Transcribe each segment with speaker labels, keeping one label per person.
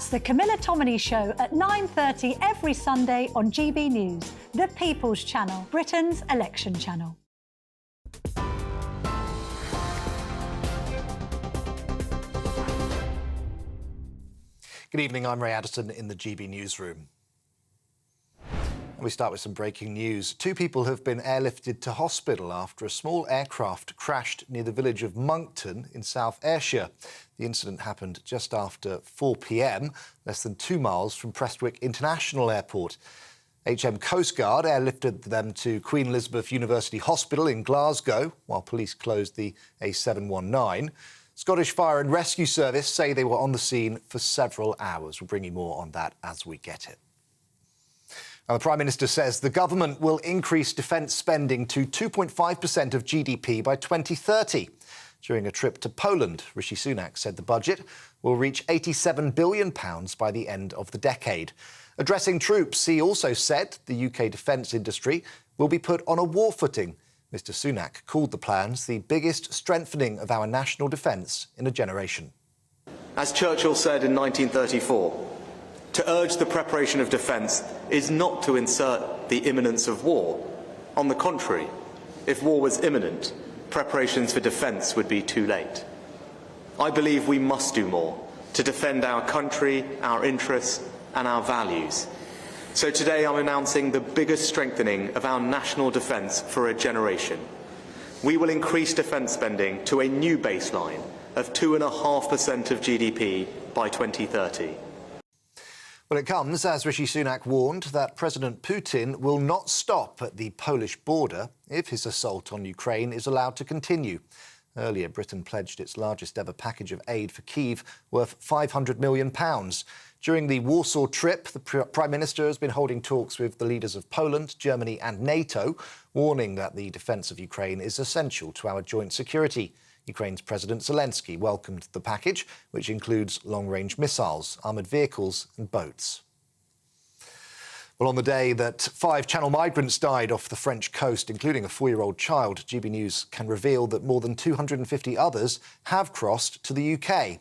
Speaker 1: That's the Camilla Tominey Show at 9:30 every Sunday on GB News, the People's Channel, Britain's election channel.
Speaker 2: Good evening, I'm Ray Addison in the GB newsroom. We start with some breaking news. 2 people have been airlifted to hospital after a small aircraft crashed near the village of Monkton in South Ayrshire. The incident happened just after 4 p.m, less than 2 miles from Prestwick International Airport. HM Coast Guard airlifted them to Queen Elizabeth University Hospital in Glasgow, while police closed the A719. Scottish Fire and Rescue Service say they were on the scene for several hours. We'll bring you more on that as we get it. Now, the Prime Minister says the government will increase defence spending to 2.5% of GDP by 2030. During a trip to Poland, Rishi Sunak said the budget will reach £87 billion by the end of the decade. Addressing troops, he also said the UK defence industry will be put on a war footing. Mr Sunak called the plans the biggest strengthening of our national defence in a generation.
Speaker 3: As Churchill said in 1934, to urge the preparation of defence is not to insert the imminence of war. On the contrary, if war was imminent, preparations for defence would be too late. I believe we must do more to defend our country, our interests and our values. So today I'm announcing the biggest strengthening of our national defence for a generation. We will increase defence spending to a new baseline of 2.5% of GDP by 2030.
Speaker 2: Well, it comes, as Rishi Sunak warned, that President Putin will not stop at the Polish border if his assault on Ukraine is allowed to continue. Earlier, Britain pledged its largest ever package of aid for Kyiv, worth £500 million. During the Warsaw trip, the Prime Minister has been holding talks with the leaders of Poland, Germany and NATO, warning that the defence of Ukraine is essential to our joint security. Ukraine's President Zelensky welcomed the package, which includes long-range missiles, armoured vehicles and boats. Well, on the day that 5 Channel migrants died off the French coast, including a 4-year-old child, GB News can reveal that more than 250 others have crossed to the UK.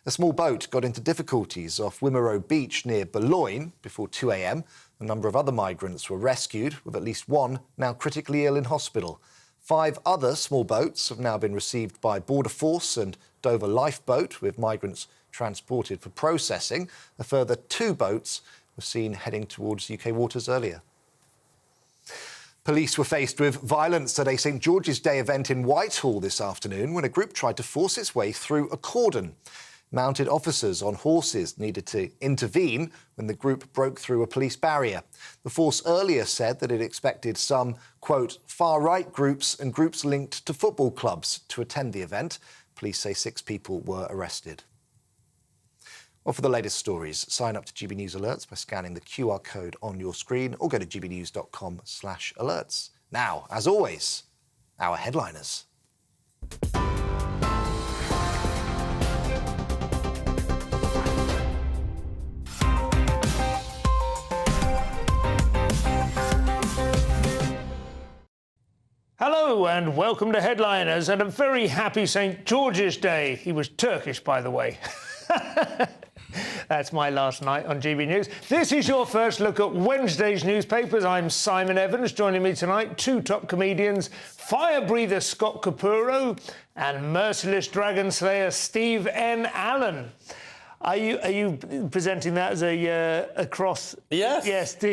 Speaker 2: A small boat got into difficulties off Wimereux Beach near Boulogne before 2 a.m. A number of other migrants were rescued, with at least one now critically ill in hospital. 5 other small boats have now been received by Border Force and Dover Lifeboat, with migrants transported for processing. A further 2 boats were seen heading towards UK waters earlier. Police were faced with violence at a St George's Day event in Whitehall this afternoon when a group tried to force its way through a cordon. Mounted officers on horses needed to intervene when the group broke through a police barrier. The force earlier said that it expected some, quote, far-right groups and groups linked to football clubs to attend the event. Police say 6 people were arrested. Well, for the latest stories, sign up to GB News Alerts by scanning the QR code on your screen or go to gbnews.com/alerts. Now, as always, our headliners.
Speaker 4: Hello and welcome to Headliners and a very happy St George's Day. He was Turkish, by the way. That's my last night on GB News. This is your first look at Wednesday's newspapers. I'm Simon Evans. Joining me tonight, 2 top comedians, fire breather Scott Capurro and merciless dragon slayer Steve N. Allen. Are you presenting that as a cross?
Speaker 5: Yes.
Speaker 4: Yes. What
Speaker 5: do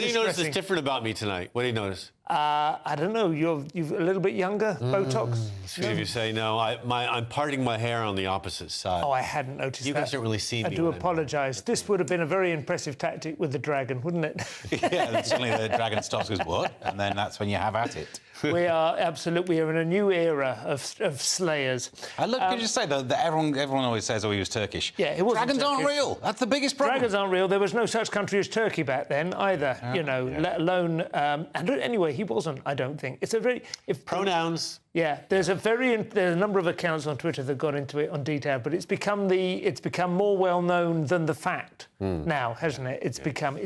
Speaker 5: you notice is different about me tonight? What do you notice?
Speaker 4: I don't know. You're a little bit younger. Botox.
Speaker 5: Sweet of you say no. I'm parting my hair on the opposite side.
Speaker 4: Oh, I hadn't noticed that.
Speaker 5: You guys don't really see me.
Speaker 4: I do apologise. This would have been a very impressive tactic with the dragon, wouldn't it?
Speaker 6: Yeah, and suddenly the dragon stops with what? And then that's when you have at it.
Speaker 4: We are absolutely. We are in a new era of slayers.
Speaker 6: Look, could you say that everyone always says, "Oh, he was Turkish."
Speaker 4: Yeah, it wasn't.
Speaker 6: Dragons aren't real. That's the biggest problem.
Speaker 4: Dragons aren't real. There was no such country as Turkey back then either. Let alone. And anyway, he wasn't. I don't think it's a very
Speaker 5: pronouns.
Speaker 4: Yeah, there's a number of accounts on Twitter that got into it on detail, but it's become more well known than the fact now, hasn't it? It's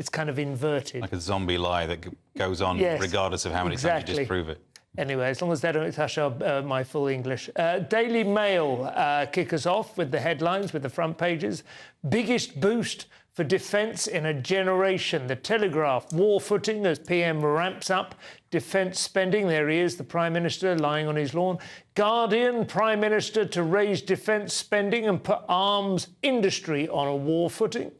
Speaker 4: kind of inverted,
Speaker 6: like a zombie lie that goes on regardless of how many times you disprove it.
Speaker 4: Anyway, as long as they don't touch my full English. Daily Mail kick us off with the headlines, with the front pages. Biggest boost for defence in a generation. The Telegraph, war footing as PM ramps up defence spending. There he is, the Prime Minister, lying on his lawn. Guardian, Prime Minister to raise defence spending and put arms industry on a war footing.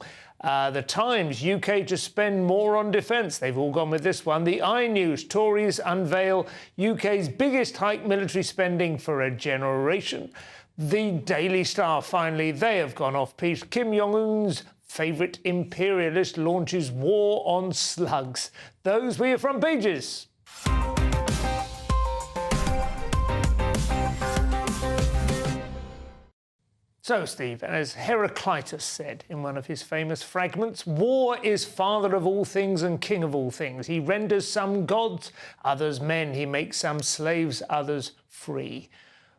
Speaker 4: The Times, UK to spend more on defence. They've all gone with this one. The iNews, Tories unveil UK's biggest hike military spending for a generation. The Daily Star, finally, they have gone off-piste. Kim Jong-un's favourite imperialist launches war on slugs. Those were your front pages. So, Steve, as Heraclitus said in one of his famous fragments, war is father of all things and king of all things. He renders some gods, others men. He makes some slaves, others free.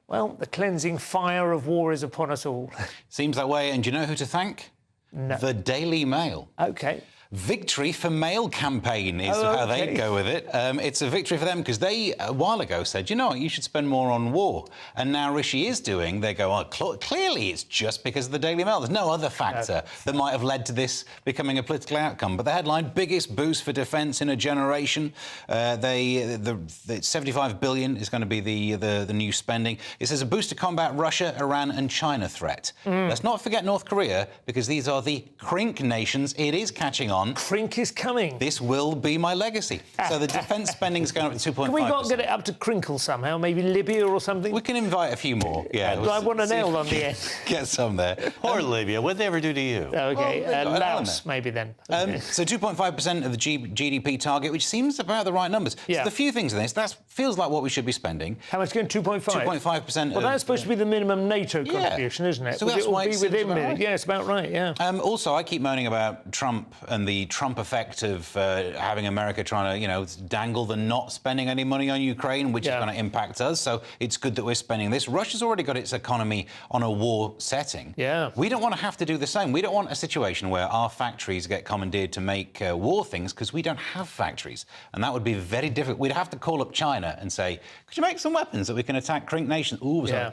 Speaker 4: Well, the cleansing fire of war is upon us all.
Speaker 6: Seems that way. And do you know who to thank?
Speaker 4: No.
Speaker 6: The Daily Mail.
Speaker 4: OK.
Speaker 6: Victory for Mail campaign is how they go with it. It's a victory for them because they, a while ago, said, you know what, you should spend more on war. And now Rishi is doing, they go, oh, clearly it's just because of the Daily Mail. There's no other factor that might have led to this becoming a political outcome. But the headline, biggest boost for defence in a generation. The 75 billion is going to be the new spending. It says a boost to combat Russia, Iran and China threat. Let's not forget North Korea, because these are the crink nations. It is catching on.
Speaker 4: Crink is coming.
Speaker 6: This will be my legacy. So the defence spending is going up to 2.5%.
Speaker 4: Can we not get it up to crinkle somehow? Maybe Libya or something?
Speaker 6: We can invite a few more. Yeah.
Speaker 4: I want an L on the end.
Speaker 6: Get some there.
Speaker 5: Poor Libya. What'd they ever do to you?
Speaker 4: OK, Laos maybe then. Okay.
Speaker 6: So 2.5% of the GDP target, which seems about the right numbers.
Speaker 4: Yeah.
Speaker 6: So the few things in this, that feels like what we should be spending.
Speaker 4: How much again? 2.5?
Speaker 6: 2.5%.
Speaker 4: Well, that's supposed to be the minimum NATO contribution, isn't it?
Speaker 6: So that's why it seems about right.
Speaker 4: Yeah, it's about right, yeah.
Speaker 6: Also, I keep moaning about Trump and the Trump effect of having America trying to, you know, dangle the not spending any money on Ukraine, which is going to impact us. So it's good that we're spending this. Russia's already got its economy on a war setting.
Speaker 4: Yeah.
Speaker 6: We don't want to have to do the same. We don't want a situation where our factories get commandeered to make war things because we don't have factories. And that would be very difficult. We'd have to call up China and say, could you make some weapons that we can attack crink nations? Ooh, sorry.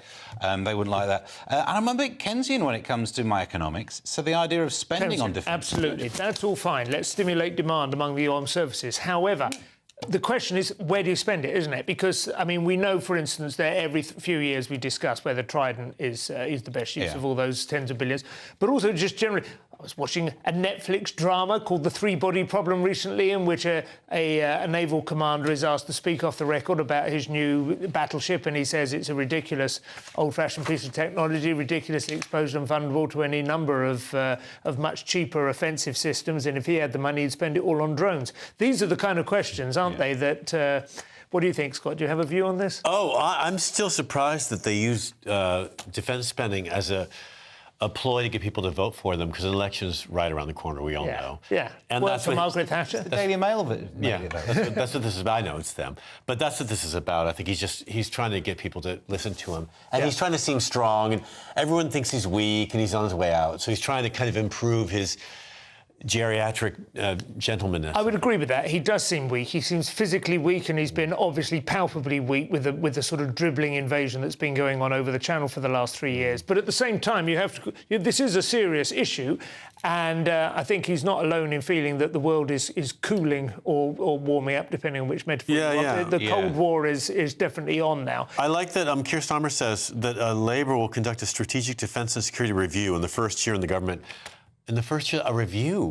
Speaker 6: They wouldn't like that. And I'm a bit Keynesian when it comes to my economics. So the idea of spending on defence...
Speaker 4: Absolutely. That's all fine. Let's stimulate demand among the armed services. However, the question is, where do you spend it, isn't it? Because, I mean, we know, for instance, that every few years we discuss whether Trident is the best use of all those tens of billions. But also, just generally, I was watching a Netflix drama called The Three-Body Problem recently, in which a naval commander is asked to speak off the record about his new battleship, and he says it's a ridiculous, old-fashioned piece of technology, ridiculously exposed and vulnerable to any number of much cheaper offensive systems, and if he had the money, he'd spend it all on drones. These are the kind of questions, aren't they, that... what do you think, Scott? Do you have a view on this?
Speaker 5: Oh, I'm still surprised that they use defence spending as a ploy to get people to vote for them, because an election's right around the corner, we all know.
Speaker 4: Yeah.
Speaker 5: And
Speaker 4: well,
Speaker 5: that's
Speaker 4: for
Speaker 5: what
Speaker 4: Margaret Thatcher.
Speaker 6: The Daily Mail of it.
Speaker 5: Yeah, that's what this is about. I know it's them. But that's what this is about. I think he's trying to get people to listen to him. And he's trying to seem strong, and everyone thinks he's weak, and he's on his way out. So he's trying to kind of improve his geriatric gentlemanness.
Speaker 4: I would agree with that. He does seem weak. He seems physically weak, and he's been obviously palpably weak with the sort of dribbling invasion that's been going on over the Channel for the last 3 years. But at the same time, this is a serious issue, and I think he's not alone in feeling that the world is cooling or warming up, depending on which metaphor you want. The Cold War is definitely on now. I
Speaker 5: like that Keir Starmer says that Labour will conduct a strategic defence and security review in the first year in the government. In the first year, a review.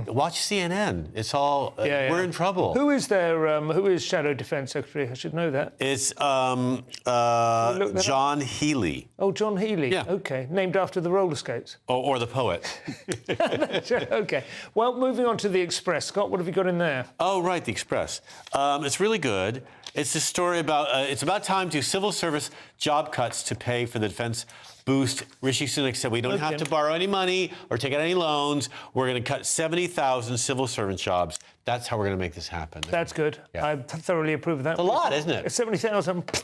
Speaker 5: Watch CNN. It's all... we're in trouble.
Speaker 4: Who is Shadow Defence Secretary? I should know that.
Speaker 5: It's John Healey.
Speaker 4: Oh, John Healey.
Speaker 5: Yeah.
Speaker 4: OK. Named after the roller skates.
Speaker 5: Or the poet.
Speaker 4: OK. Well, moving on to The Express. Scott, what have you got in there?
Speaker 5: Oh, right, The Express. It's really good. It's a story about... it's about time to civil service job cuts to pay for the defence boost. Rishi Sunak said we don't have to borrow any money or take out any loans. We're going to cut 70,000 civil servant jobs. That's how we're going to make this happen.
Speaker 4: That's good. I thoroughly approve of that.
Speaker 5: It's a lot, isn't it?
Speaker 4: 70,000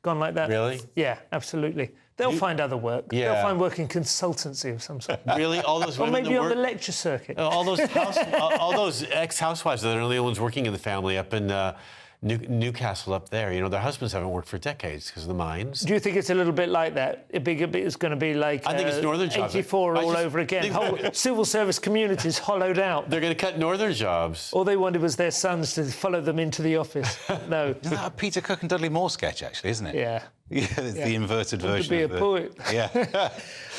Speaker 4: gone like that.
Speaker 5: Really?
Speaker 4: Yeah, absolutely. They'll find other work.
Speaker 5: Yeah.
Speaker 4: They'll find work in consultancy of some sort.
Speaker 5: Really? All those women
Speaker 4: or maybe
Speaker 5: that
Speaker 4: on
Speaker 5: work...
Speaker 4: the lecture circuit.
Speaker 5: all those ex-housewives that are the only ones working in the family up in Newcastle up there. You know, their husbands haven't worked for decades because of the mines.
Speaker 4: Do you think it's a little bit like that? It's going to be like
Speaker 5: I think it's northern jobs.
Speaker 4: 84 all over again. Whole civil service communities hollowed out.
Speaker 5: They're going to cut northern jobs.
Speaker 4: All they wanted was their sons to follow them into the office. No.
Speaker 6: Isn't that a Peter Cook and Dudley Moore sketch, actually, isn't it?
Speaker 4: Yeah.
Speaker 6: Yeah, it's the inverted version.
Speaker 4: To be a poet.
Speaker 6: Yeah.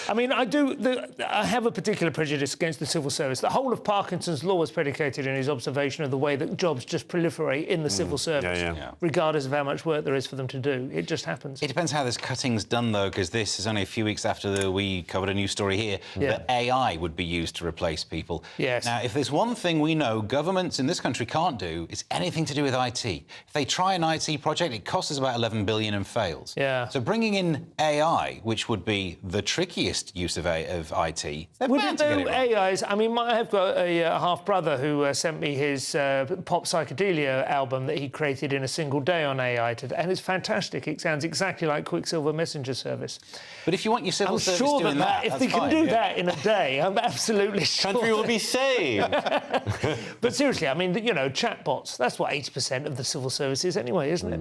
Speaker 4: I mean, I have a particular prejudice against the civil service. The whole of Parkinson's law was predicated on his observation of the way that jobs just proliferate in the civil service, regardless of how much work there is for them to do. It just happens.
Speaker 6: It depends how this cutting's done, though, because this is only a few weeks after we covered a news story here that AI would be used to replace people.
Speaker 4: Yes.
Speaker 6: Now, if there's one thing we know governments in this country can't do, it's anything to do with IT. If they try an IT project, it costs us about 11 billion and fails.
Speaker 4: Yeah.
Speaker 6: So bringing in AI, which would be the trickiest use of IT, they're bound to get it wrong.
Speaker 4: AIs, I mean, I have got a half-brother who sent me his pop psychedelia album that he created in a single day on AI today, and it's fantastic. It sounds exactly like Quicksilver Messenger Service.
Speaker 6: But if you want your civil service
Speaker 4: sure
Speaker 6: doing that,
Speaker 4: if
Speaker 6: that's
Speaker 4: they can
Speaker 6: fine,
Speaker 4: do that in a day, I'm absolutely sure.
Speaker 5: Country will be saved.
Speaker 4: But seriously, I mean, you know, chatbots, that's what 80% of the civil service is anyway, isn't it?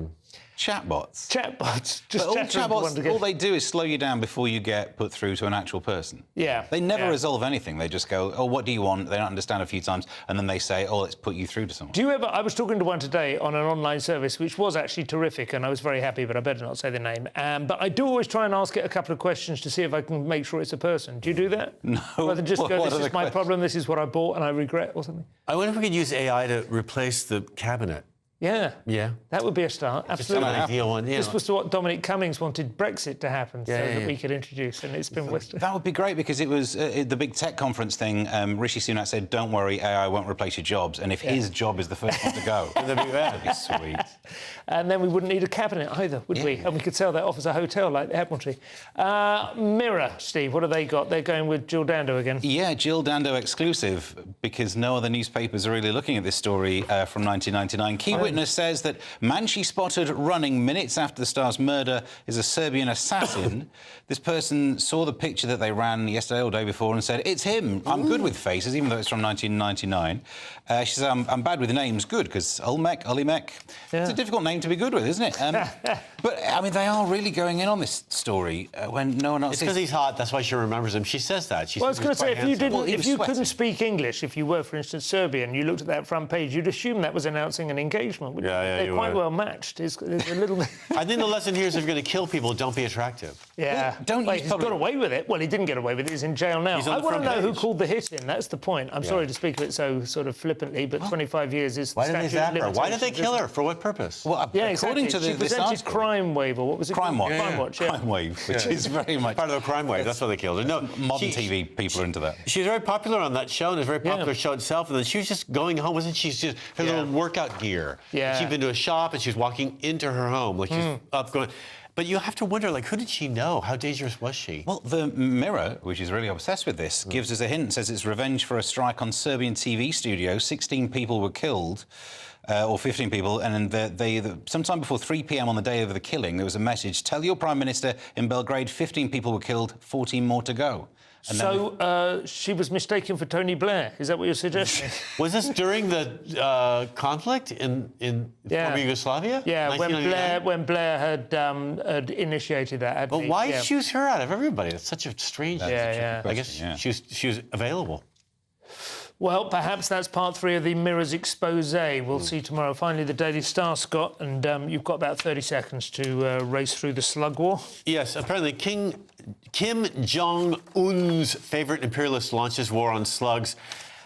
Speaker 6: Chatbots.
Speaker 4: Chatbots. Just
Speaker 6: But all chatbots, all they do is slow you down before you get put through to an actual person.
Speaker 4: Yeah.
Speaker 6: They never resolve anything. They just go, oh, what do you want? They don't understand a few times, and then they say, oh, let's put you through to someone.
Speaker 4: Do you ever... I was talking to one today on an online service, which was actually terrific, and I was very happy, but I better not say the name. But I do always try and ask it a couple of questions to see if I can make sure it's a person. Do you do that?
Speaker 6: No.
Speaker 4: Rather than just
Speaker 6: What
Speaker 4: go,
Speaker 6: are
Speaker 4: this
Speaker 6: the
Speaker 4: is my problem, this is what I bought and I regret, or something.
Speaker 5: I wonder if we could use AI to replace the cabinet.
Speaker 4: Yeah.
Speaker 5: Yeah.
Speaker 4: That would be a start, absolutely.
Speaker 5: Just an ideal one,
Speaker 4: This was what Dominic Cummings wanted Brexit to happen that we could introduce, and it's been wasted.
Speaker 6: That would be great, because it was the big tech conference thing. Rishi Sunak said, don't worry, AI won't replace your jobs. And if his job is the first one to go, that'd be sweet.
Speaker 4: And then we wouldn't need a cabinet either, would we? And we could sell that off as a hotel like the Admiralty. Mirror, Steve, what have they got? They're going with Jill Dando again.
Speaker 6: Yeah, Jill Dando exclusive, because no other newspapers are really looking at this story from 1999. Key witness says that man she spotted running minutes after the star's murder is a Serbian assassin. This person saw the picture that they ran yesterday or the day before and said, it's him. I'm good with faces, even though it's from 1999. She says, I'm bad with names. Good, because Ulimek. It's a difficult name to be good with, isn't it? But, I mean, they are really going in on this story when no one else
Speaker 5: It's because he's hot, that's why she remembers him. She says that.
Speaker 4: Well, I was going to say, if you couldn't
Speaker 6: sweating.
Speaker 4: speak English, if you were, for instance, Serbian, you looked at that front page, you'd assume that was announcing an engagement. Wouldn't you? They're quite well matched. There's a little bit...
Speaker 5: I think the lesson here is if you're going to kill people, don't be attractive.
Speaker 4: Yeah. He's got away with it. Well, he didn't get away with it. He's in jail now. I want to know who called the hit in. That's the point. I'm sorry to speak of it so sort of flippantly, but 25 years is the
Speaker 5: Why did they zap her?
Speaker 4: limitations,
Speaker 5: Why did they kill her? For what purpose?
Speaker 6: Well, according to
Speaker 4: she
Speaker 6: this
Speaker 4: presented
Speaker 6: article,
Speaker 4: Crime Wave, or what was it?
Speaker 6: Crime Watch.
Speaker 4: Crime Watch, yeah.
Speaker 6: Crime Wave, which is very much...
Speaker 5: Part of the crime wave, that's why they killed her. No,
Speaker 6: Modern TV people are into that.
Speaker 5: She was very popular on that show, and it was a very popular show itself, and then she was just going home, wasn't she? She just her little workout gear.
Speaker 4: Yeah.
Speaker 5: She'd been to a shop, and she was walking into her home, like she's up going... But you have to wonder, like, who did she know? How dangerous was she?
Speaker 6: Well, the Mirror, which is really obsessed with this, gives us a hint, says it's revenge for a strike on Serbian TV studios. 16 people were killed, or 15 people, and sometime before 3 p.m. on the day of the killing, there was a message, tell your Prime Minister in Belgrade 15 people were killed, 14 more to go. And
Speaker 4: so she was mistaken for Tony Blair. Is that what you're suggesting?
Speaker 5: Was this during the conflict in former Yugoslavia?
Speaker 4: Yeah, when Blair had initiated that.
Speaker 5: But why choose her out of everybody? That's such a strange...
Speaker 4: Yeah.
Speaker 5: I guess she was available.
Speaker 4: Well, perhaps that's part 3 of the Mirror's expose. We'll see tomorrow. Finally, the Daily Star, Scott, and you've got about 30 seconds to race through the slug war. Yes, apparently Kim Jong-un's favourite imperialist launches war on slugs.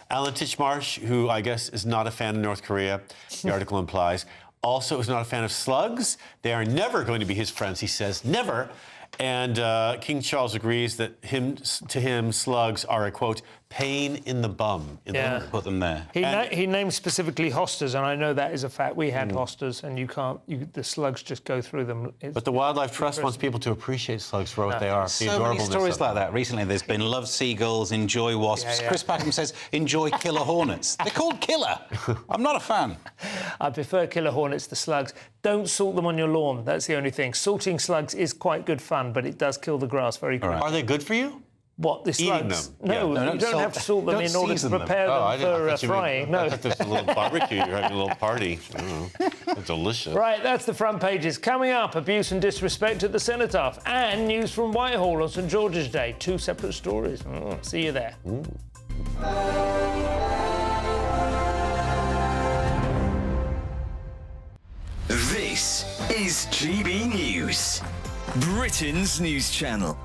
Speaker 4: Alan Titchmarsh, who I guess is not a fan of North Korea, the article implies, also is not a fan of slugs. They are never going to be his friends, he says, never. And King Charles agrees that to him, slugs are a, quote, pain in the bum. Put them there. He named specifically hostas, and I know that is a fact. We had hostas, and the slugs just go through them. But the Wildlife Trust wants people to appreciate slugs for what they are.
Speaker 6: So many stories like that. Recently, there's been love seagulls, enjoy wasps. Chris Packham says, enjoy killer hornets. They're called killer. I'm not a fan. I prefer killer hornets to slugs. Don't salt them on your lawn. That's the only thing. Salting slugs is quite good fun, but it does kill the grass very quickly. Are they good for you?
Speaker 4: What, the
Speaker 5: Eating
Speaker 4: slugs?
Speaker 5: them.
Speaker 4: No,
Speaker 5: Yeah.
Speaker 4: you don't have to salt them in order to prepare them for frying. No.
Speaker 5: I thought this was a little barbecue. You're having a little party. I don't know. It's delicious.
Speaker 4: Right, that's the front pages. Coming up, abuse and disrespect at the Cenotaph and news from Whitehall on St George's Day. 2 separate stories. See you there.
Speaker 7: This is GB News, Britain's news channel.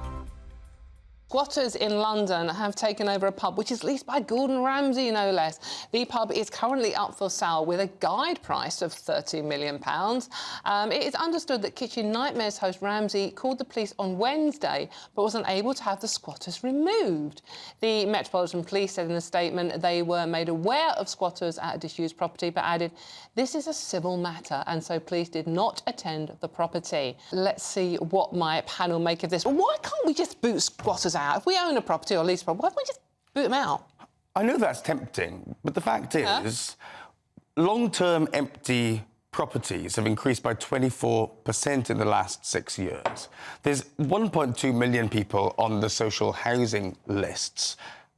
Speaker 8: Squatters in London have taken over a pub which is leased by Gordon Ramsay, no less. The pub is currently up for sale with a guide price of £30 million. It is understood that Kitchen Nightmares host Ramsay called the police on Wednesday but was unable to have the squatters removed. The Metropolitan Police said in a statement they were made aware of squatters at a disused property but added, "This is a civil matter," and so police did not attend the property. Let's see what my panel make of this. Why can't we just boot squatters out? If we own a property or lease a property, why don't we just boot them out?
Speaker 9: I know that's tempting, but the fact is, long-term empty properties have increased by 24% in the last 6 years. There's 1.2 million people on the social housing lists.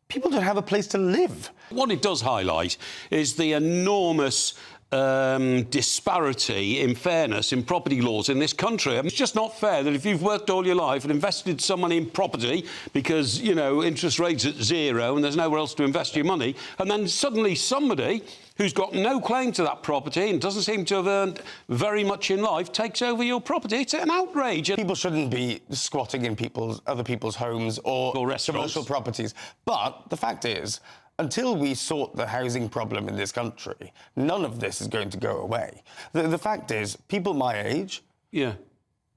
Speaker 9: People don't have a place to live.
Speaker 10: What it does highlight is the enormous disparity in fairness in property laws in this country. I mean, it's just not fair that if you've worked all your life and invested some money in property because, you know, interest rates at 0 and there's nowhere else to invest your money, and then suddenly somebody who's got no claim to that property and doesn't seem to have earned very much in life takes over your property. It's an outrage.
Speaker 9: People shouldn't be squatting in other people's homes or commercial properties. But the fact is, until we sort the housing problem in this country, none of this is going to go away. The fact is, people my age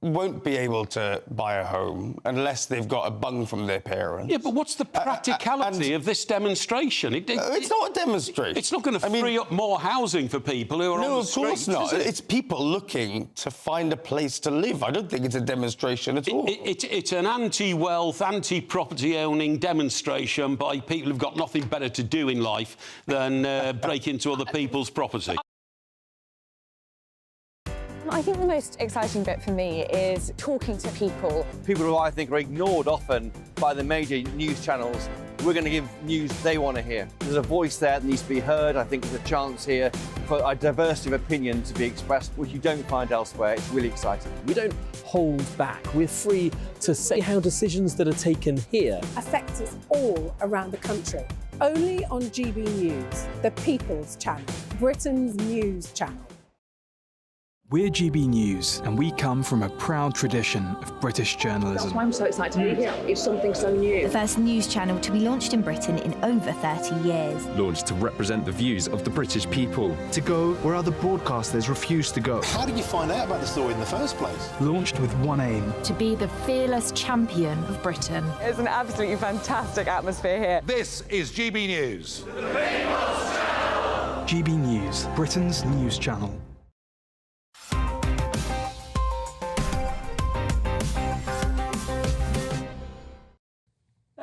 Speaker 9: won't be able to buy a home unless they've got a bung from their parents.
Speaker 10: Yeah, but what's the practicality of this demonstration?
Speaker 9: It's not a demonstration.
Speaker 10: It's not going to free up more housing for people who are on the streets.
Speaker 9: No, of course not. It's people looking to find a place to live. I don't think it's a demonstration at all.
Speaker 10: It's an anti-wealth, anti-property owning demonstration by people who've got nothing better to do in life than break into other people's property.
Speaker 11: I think the most exciting bit for me is talking to people.
Speaker 12: People who I think are ignored often by the major news channels. We're going to give news they want to hear. There's a voice there that needs to be heard. I think there's a chance here for a diversity of opinion to be expressed, which you don't find elsewhere. It's really exciting.
Speaker 13: We don't hold back. We're free to say how decisions that are taken here
Speaker 14: affect us all around the country. Only on GB News, the People's Channel, Britain's news channel.
Speaker 15: We're GB News, and we come from a proud tradition of British journalism.
Speaker 16: That's why I'm so excited to be here. It's something so new.
Speaker 17: The first news channel to be launched in Britain in over 30 years.
Speaker 18: Launched to represent the views of the British people.
Speaker 19: To go where other broadcasters refuse to go.
Speaker 20: How did you find out about the story in the first place?
Speaker 15: Launched with one aim.
Speaker 17: To be the fearless champion of Britain.
Speaker 21: It's an absolutely fantastic atmosphere here.
Speaker 22: This is GB News. The People's
Speaker 15: Channel. GB News, Britain's news channel.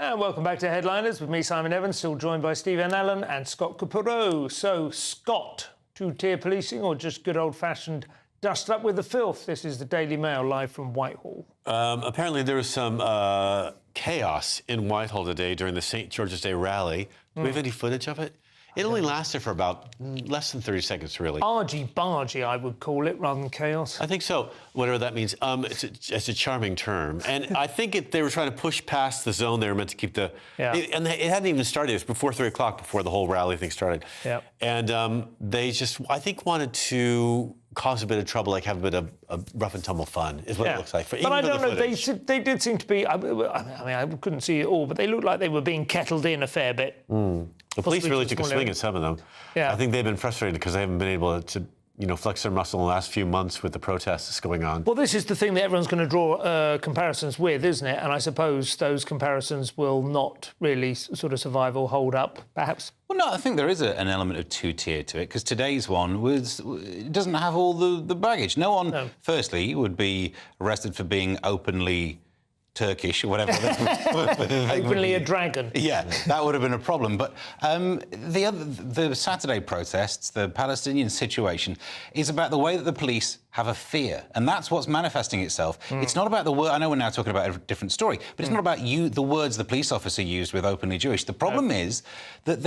Speaker 4: And welcome back to Headliners with me, Simon Evans, still joined by Stephen Allen and Scott Capurro. So, Scott, two-tier policing or just good old-fashioned dust up with the filth? This is the Daily Mail live from Whitehall.
Speaker 5: Apparently there was some chaos in Whitehall today during the St George's Day rally. Do we have any footage of it? It only lasted for about less than 30 seconds, really.
Speaker 4: Argy-bargy, I would call it, rather than chaos.
Speaker 5: I think so, whatever that means. It's a charming term. And I think they were trying to push past the zone they were meant to keep the... and it hadn't even started. It was before 3 o'clock, before the whole rally thing started.
Speaker 4: Yeah.
Speaker 5: And they just, I think, wanted to cause a bit of trouble, like have a bit of rough and tumble fun, is what it looks like.
Speaker 4: But I don't know, they did seem to be... I mean, I couldn't see it all, but they looked like they were being kettled in a fair bit.
Speaker 5: The police really took a swing at some of them.
Speaker 4: Yeah.
Speaker 5: I think they've been frustrated because they haven't been able to, flex their muscle in the last few months with the protests that's going on.
Speaker 4: Well, this is the thing that everyone's going to draw comparisons with, isn't it? And I suppose those comparisons will not really sort of survive or hold up, perhaps.
Speaker 6: Well, no, I think there is an element of two-tier to it, because today's one it doesn't have all the baggage. No one, firstly, would be arrested for being openly Turkish or whatever.
Speaker 4: Openly a dragon.
Speaker 6: Yeah, that would have been a problem. But the Saturday protests, the Palestinian situation, is about the way that the police have a fear, and that's what's manifesting itself. It's not about the word. I know we're now talking about a different story, but it's not about the words the police officer used with openly Jewish. The problem is that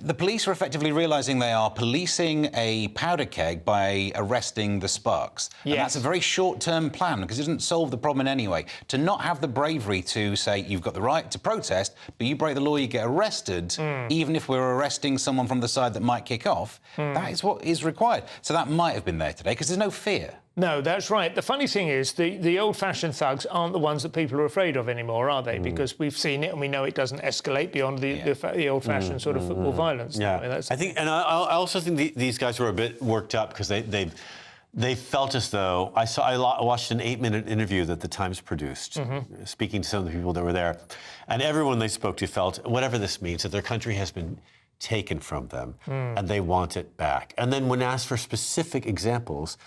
Speaker 6: the police are effectively realising they are policing a powder keg by arresting the sparks. And that's a very short-term plan because it doesn't solve the problem in any way. To not have the bravery to say you've got the right to protest, but you break the law, you get arrested, even if we're arresting someone from the side that might kick off, that is what is required. So that might have been there today because there's no fear.
Speaker 4: No, that's right. The funny thing is the old-fashioned thugs aren't the ones that people are afraid of anymore, are they? Because we've seen it and we know it doesn't escalate beyond the old-fashioned sort of football violence.
Speaker 5: Yeah, I think, and I also think these guys were a bit worked up because they felt as though I watched an 8-minute interview that the Times produced, speaking to some of the people that were there, and everyone they spoke to felt, whatever this means, that their country has been taken from them and they want it back. And then when asked for specific examples,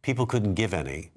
Speaker 5: people couldn't give any.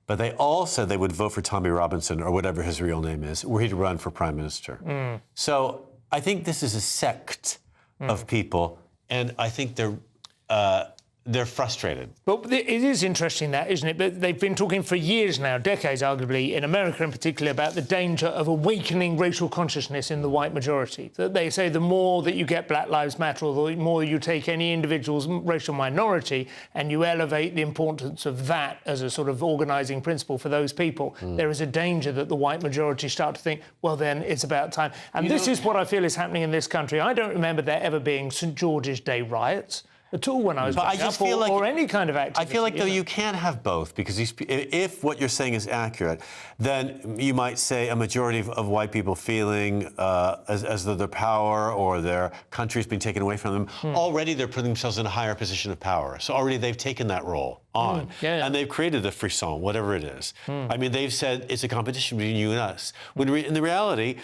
Speaker 5: But they all said they would vote for Tommy Robinson, or whatever his real name is, were he to run for prime minister. So I think this is a sect of people, and I think they're frustrated.
Speaker 4: But it is interesting that, isn't it? But they've been talking for years now, decades arguably, in America in particular, about the danger of awakening racial consciousness in the white majority. That they say the more that you get Black Lives Matter, or the more you take any individual's racial minority and you elevate the importance of that as a sort of organising principle for those people, there is a danger that the white majority start to think, well, then it's about time. And this is what I feel is happening in this country. I don't remember there ever being St George's Day riots at all when I was growing up, or any kind of activity.
Speaker 5: I feel like, though, you can't have both, because if what you're saying is accurate, then you might say a majority of white people feeling as though their power or their country's been taken away from them, already they're putting themselves in a higher position of power. So already they've taken that role on, and they've created the frisson, whatever it is. I mean, they've said it's a competition between you and us. When in the reality,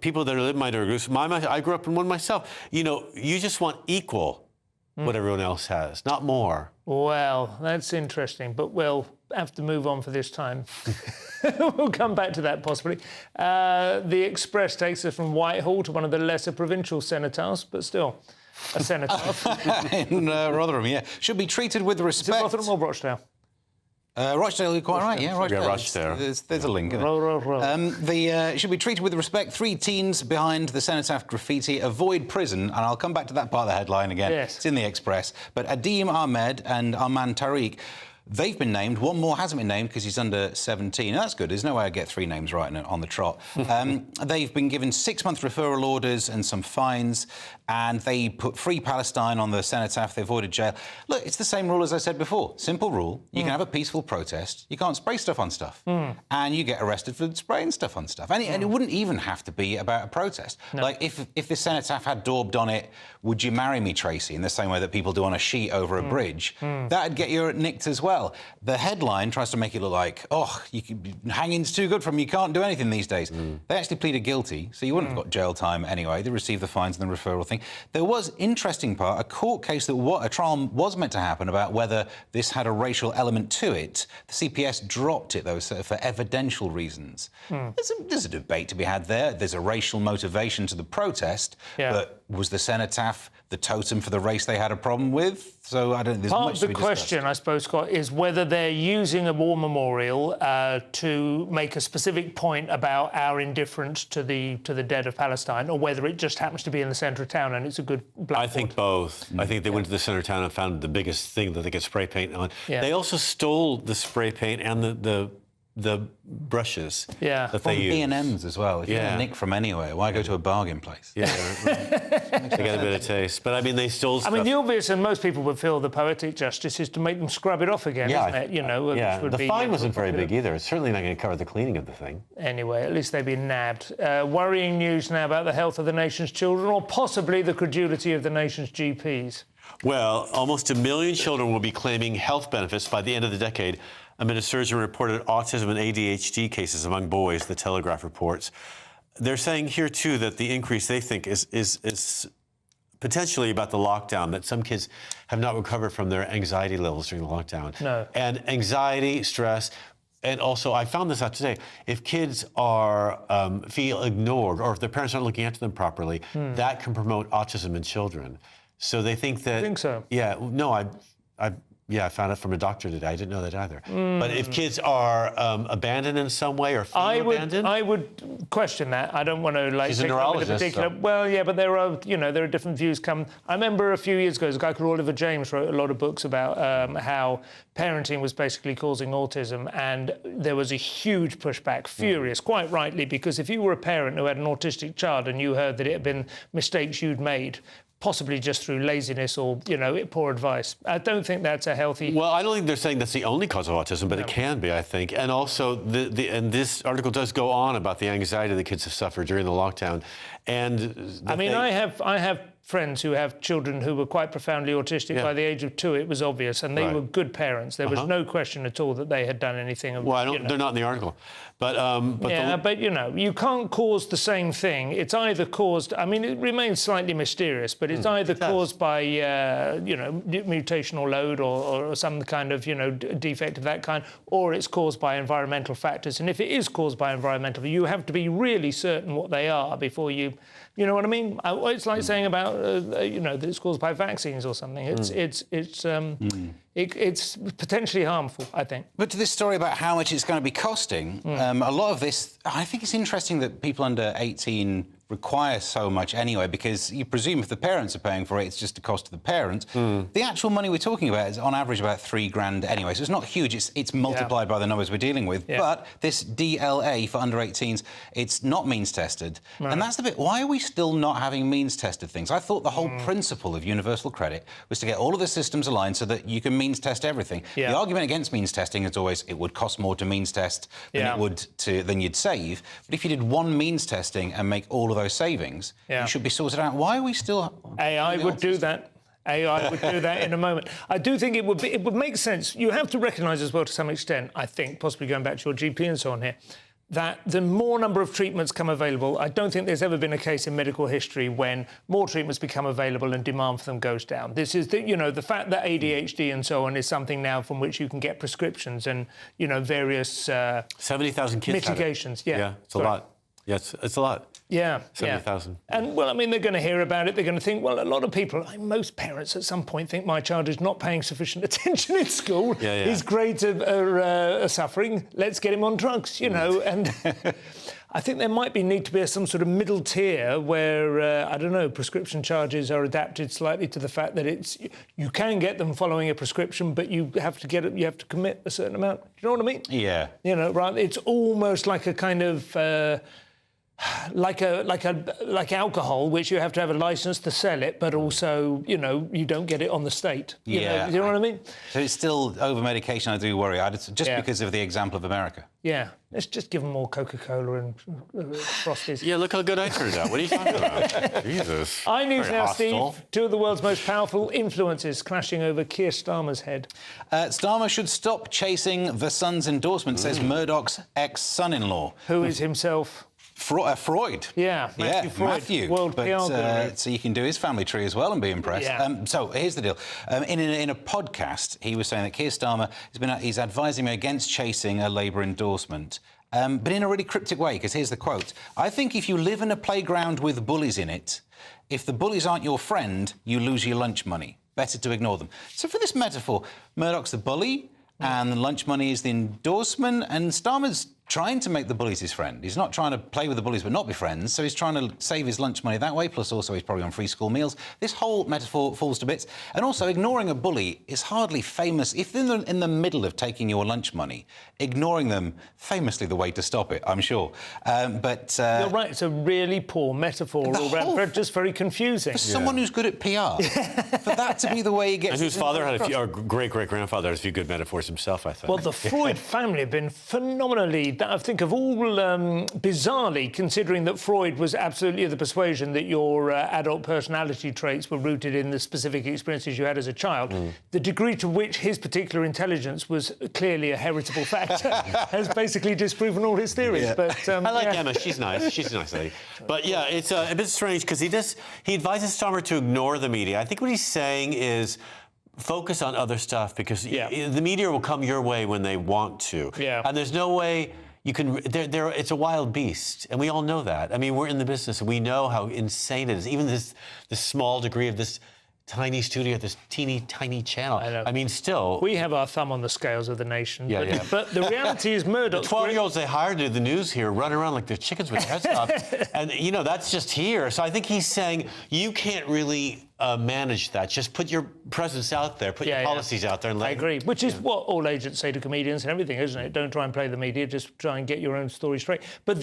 Speaker 5: people that live in minority groups, I grew up in one myself, you just want equal what everyone else has, not more.
Speaker 4: Well, that's interesting, but we'll have to move on for this time. We'll come back to that possibly. The Express takes us from Whitehall to one of the lesser provincial cenotaphs, but still a cenotaph.
Speaker 6: In Rotherham, yeah. Should be treated with respect.
Speaker 4: Is it Rotherham or Rochdale?
Speaker 6: Rochdale, you're quite right, yeah. Rochdale.
Speaker 5: Yeah, Rochdale.
Speaker 6: There's a link, isn't it? Should be treated with respect. 3 teens behind the Cenotaph graffiti avoid prison, and I'll come back to that part of the headline again.
Speaker 4: Yes.
Speaker 6: It's in the Express. But Adeem Ahmed and Arman Tariq, they've been named. One more hasn't been named because he's under 17. That's good. There's no way I get 3 names right on the trot. They've been given 6-month referral orders and some fines, and they put Free Palestine on the Cenotaph. They avoided jail. Look, it's the same rule as I said before. Simple rule. You can have a peaceful protest. You can't spray stuff on stuff. And you get arrested for spraying stuff on stuff. And it wouldn't even have to be about a protest. No. Like, if the Cenotaph had daubed on it, "Would you marry me, Tracy?" in the same way that people do on a sheet over a bridge, that'd get you nicked as well. The headline tries to make it look like, hanging's too good for them, you can't do anything these days. They actually pleaded guilty, so you wouldn't have got jail time anyway. They received the fines and the referral thing. There was, interesting part, a court case that a trial was meant to happen about whether this had a racial element to it. The CPS dropped it, though, for evidential reasons. There's a debate to be had there. There's a racial motivation to the protest, but was the Cenotaph the totem for the race they had a problem with? So I don't think there's
Speaker 4: Part
Speaker 6: much to be
Speaker 4: of the question, I suppose, Scott, is whether they're using a war memorial to make a specific point about our indifference to the dead of Palestine, or whether it just happens to be in the centre of town and it's a good blackboard.
Speaker 5: I think both. I think they went to the centre of town and found the biggest thing that they could spray paint on. They also stole the spray paint and the brushes that they use.
Speaker 6: B&M's as well. If you get a nick from anywhere, why go to a bargain place?
Speaker 5: Yeah, they get a bit of taste. But I mean, they stole stuff.
Speaker 4: I mean, the obvious, and most people would feel the poetic justice is to make them scrub it off again, isn't it?
Speaker 5: The fine wasn't very big either. It's certainly not going to cover the cleaning of the thing.
Speaker 4: Anyway, at least they've been nabbed. Worrying news now about the health of the nation's children, or possibly the credulity of the nation's GPs.
Speaker 5: Well, almost 1 million children will be claiming health benefits by the end of the decade, amid a surge in reported autism and ADHD cases among boys, the Telegraph reports. They're saying here, too, that the increase, they think, is potentially about the lockdown, that some kids have not recovered from their anxiety levels during the lockdown.
Speaker 4: No.
Speaker 5: And anxiety, stress, And also, I found this out today. If kids are feel ignored, or if their parents aren't looking after them properly, that can promote autism in children. So they think that.
Speaker 4: I think so.
Speaker 5: Yeah. No, I found it from a doctor today. I didn't know that either. But if kids are abandoned in some way or feel abandoned,
Speaker 4: I would question that. I don't want to like.
Speaker 5: She's a
Speaker 4: take up with
Speaker 5: neurologist,
Speaker 4: particular.
Speaker 5: so.
Speaker 4: Well, yeah, but there are different views. I remember a few years ago, a guy called Oliver James wrote a lot of books about how parenting was basically causing autism, and there was a huge pushback, furious, quite rightly, because if you were a parent who had an autistic child and you heard that it had been mistakes you'd made, possibly just through laziness or, poor advice. I don't think that's a healthy...
Speaker 5: Well, I don't think they're saying that's the only cause of autism, but it can be, I think. And also, and this article does go on about the anxiety the kids have suffered during the lockdown. And
Speaker 4: I have friends who have children who were quite profoundly autistic. By the age of 2, it was obvious, and they were good parents. There was no question at all that they had done anything.
Speaker 5: Well, they're not in the article. But
Speaker 4: you can't cause the same thing. It's either caused... it remains slightly mysterious, but it's either caused by, mutational load or some kind of, defect of that kind, or it's caused by environmental factors. And if it is caused by environmental, you have to be really certain what they are before you... You know what I mean? It's like saying about, that it's caused by vaccines or something. It's potentially harmful, I think.
Speaker 6: But to this story about how much it's going to be costing, a lot of this, I think it's interesting that people under 18 require so much anyway, because you presume if the parents are paying for it, it's just the cost of the parents. The actual money we're talking about is on average about $3,000 anyway, so it's not huge. It's multiplied by the numbers we're dealing with. But this DLA for under 18s, it's not means tested. And that's the bit, why are we still not having means tested things? I thought the whole principle of universal credit was to get all of the systems aligned so that you can means test everything. The argument against means testing is always it would cost more to means test than you'd save. But if you did one means testing and make all of those savings, you should be sorted out. Why are we still...
Speaker 4: AI would do that. AI would do that in a moment. I do think it would make sense. You have to recognise as well, to some extent, I think, possibly going back to your GP and so on here, that the more number of treatments come available, I don't think there's ever been a case in medical history when more treatments become available and demand for them goes down. This is, the fact that ADHD and so on is something now from which you can get prescriptions and, various...
Speaker 5: 70,000 kids
Speaker 4: mitigations.
Speaker 5: Yeah, it's a lot. Yes, it's a lot. 70,000.
Speaker 4: And, they're going to hear about it. They're going to think, well, a lot of people, most parents at some point think my child is not paying sufficient attention in school. His grades are suffering. Let's get him on drugs, and... I think there might need to be some sort of middle tier where, prescription charges are adapted slightly to the fact that you can get them following a prescription, but you have to commit a certain amount. Do you know what I mean?
Speaker 6: Yeah.
Speaker 4: Right? It's almost like a kind of... like alcohol, which you have to have a licence to sell it, but also, you don't get it on the state. You know what I mean?
Speaker 6: So it's still over-medication, I do worry, because of the example of America.
Speaker 4: Yeah, let's just give them more Coca-Cola and Frosties.
Speaker 5: Yeah, look how good I turned out. What are you talking about? Jesus.
Speaker 4: iNews now, Steve. 2 of the world's most powerful influencers clashing over Keir Starmer's head.
Speaker 6: Starmer should stop chasing the Sun's endorsement, says Murdoch's ex-son-in-law.
Speaker 4: Who is himself...
Speaker 6: Freud.
Speaker 4: Yeah,
Speaker 6: Matthew.
Speaker 4: World PR guru.
Speaker 6: So you can do his family tree as well and be impressed.
Speaker 4: Yeah.
Speaker 6: So here's the deal. In a podcast, he was saying that Keir Starmer he's advising me against chasing a Labour endorsement. But in a really cryptic way, because here's the quote. I think if you live in a playground with bullies in it, if the bullies aren't your friend, you lose your lunch money. Better to ignore them. So for this metaphor, Murdoch's the bully, and the lunch money is the endorsement, and Starmer's trying to make the bullies his friend. He's not trying to play with the bullies but not be friends, so he's trying to save his lunch money that way, plus also he's probably on free school meals. This whole metaphor falls to bits. And also, ignoring a bully is hardly famous. If they're in the middle of taking your lunch money, ignoring them, famously the way to stop it, I'm sure. But...
Speaker 4: You're right, it's a really poor metaphor, just very confusing.
Speaker 6: For someone who's good at PR, for that to be the way he gets...
Speaker 5: And whose father had or great-great-grandfather had a few good metaphors himself, I think.
Speaker 4: Well, the Freud family have been phenomenally... I think of all, bizarrely, considering that Freud was absolutely of the persuasion that your adult personality traits were rooted in the specific experiences you had as a child, the degree to which his particular intelligence was clearly a heritable factor has basically disproven all his theories.
Speaker 5: Yeah.
Speaker 4: But
Speaker 5: I like Emma. She's nice. She's a nice lady. But, yeah, it's a bit strange because he advises Starmer to ignore the media. I think what he's saying is... focus on other stuff because the media will come your way when they want to.
Speaker 4: Yeah.
Speaker 5: And there's no way you can. It's a wild beast, and we all know that. I mean, we're in the business, and we know how insane it is. Even this small degree of this tiny studio, this teeny tiny channel. I mean, still,
Speaker 4: we have our thumb on the scales of the nation.
Speaker 5: Yeah,
Speaker 4: but the reality is, Murdoch.
Speaker 5: The 12-year-olds they hired to do the news here run around like they're chickens with their heads chopped, and that's just here. So I think he's saying you can't really manage that. Just put your presence out there, put your policies out there, and
Speaker 4: I agree. Which is what all agents say to comedians and everything, isn't it? Don't try and play the media. Just try and get your own story straight. But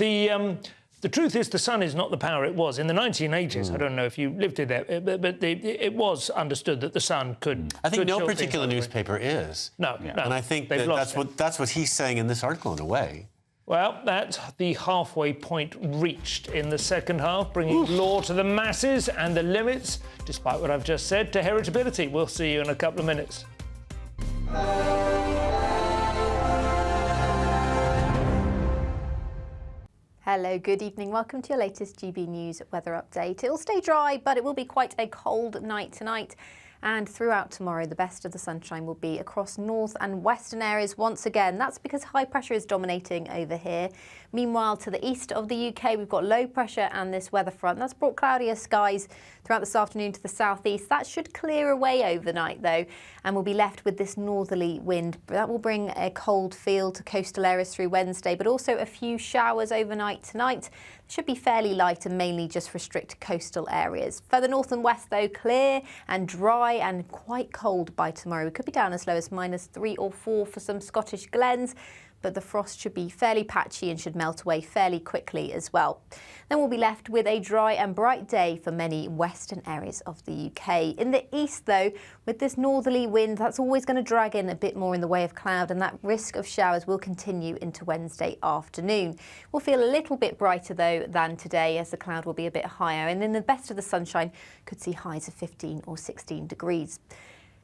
Speaker 4: the truth is, the Sun is not the power it was. In the 1980s, I don't know if you lived in there, but it was understood that the Sun could...
Speaker 5: I think no particular newspaper is.
Speaker 4: No.
Speaker 5: And I think that's what he's saying in this article, in a way.
Speaker 4: Well, that's the halfway point reached in the second half, bringing law to the masses and the limits, despite what I've just said, to heritability. We'll see you in a couple of minutes.
Speaker 1: Hello, good evening. Welcome to your latest GB News weather update. It will stay dry, but it will be quite a cold night tonight. And throughout tomorrow, the best of the sunshine will be across north and western areas once again. That's because high pressure is dominating over here. Meanwhile, to the east of the UK, we've got low pressure and this weather front. That's brought cloudier skies throughout this afternoon to the southeast. That should clear away overnight, though, and we'll be left with this northerly wind. That will bring a cold feel to coastal areas through Wednesday, but also a few showers overnight tonight. Should be fairly light and mainly just restrict coastal areas. Further north and west, though, clear and dry and quite cold by tomorrow. We could be down as low as -3 or 4 for some Scottish glens, but the frost should be fairly patchy and should melt away fairly quickly as well. Then we'll be left with a dry and bright day for many western areas of the UK. In the east, though, with this northerly wind, that's always going to drag in a bit more in the way of cloud, and that risk of showers will continue into Wednesday afternoon. We'll feel a little bit brighter, though, than today, as the cloud will be a bit higher, and in the best of the sunshine, could see highs of 15 or 16 degrees.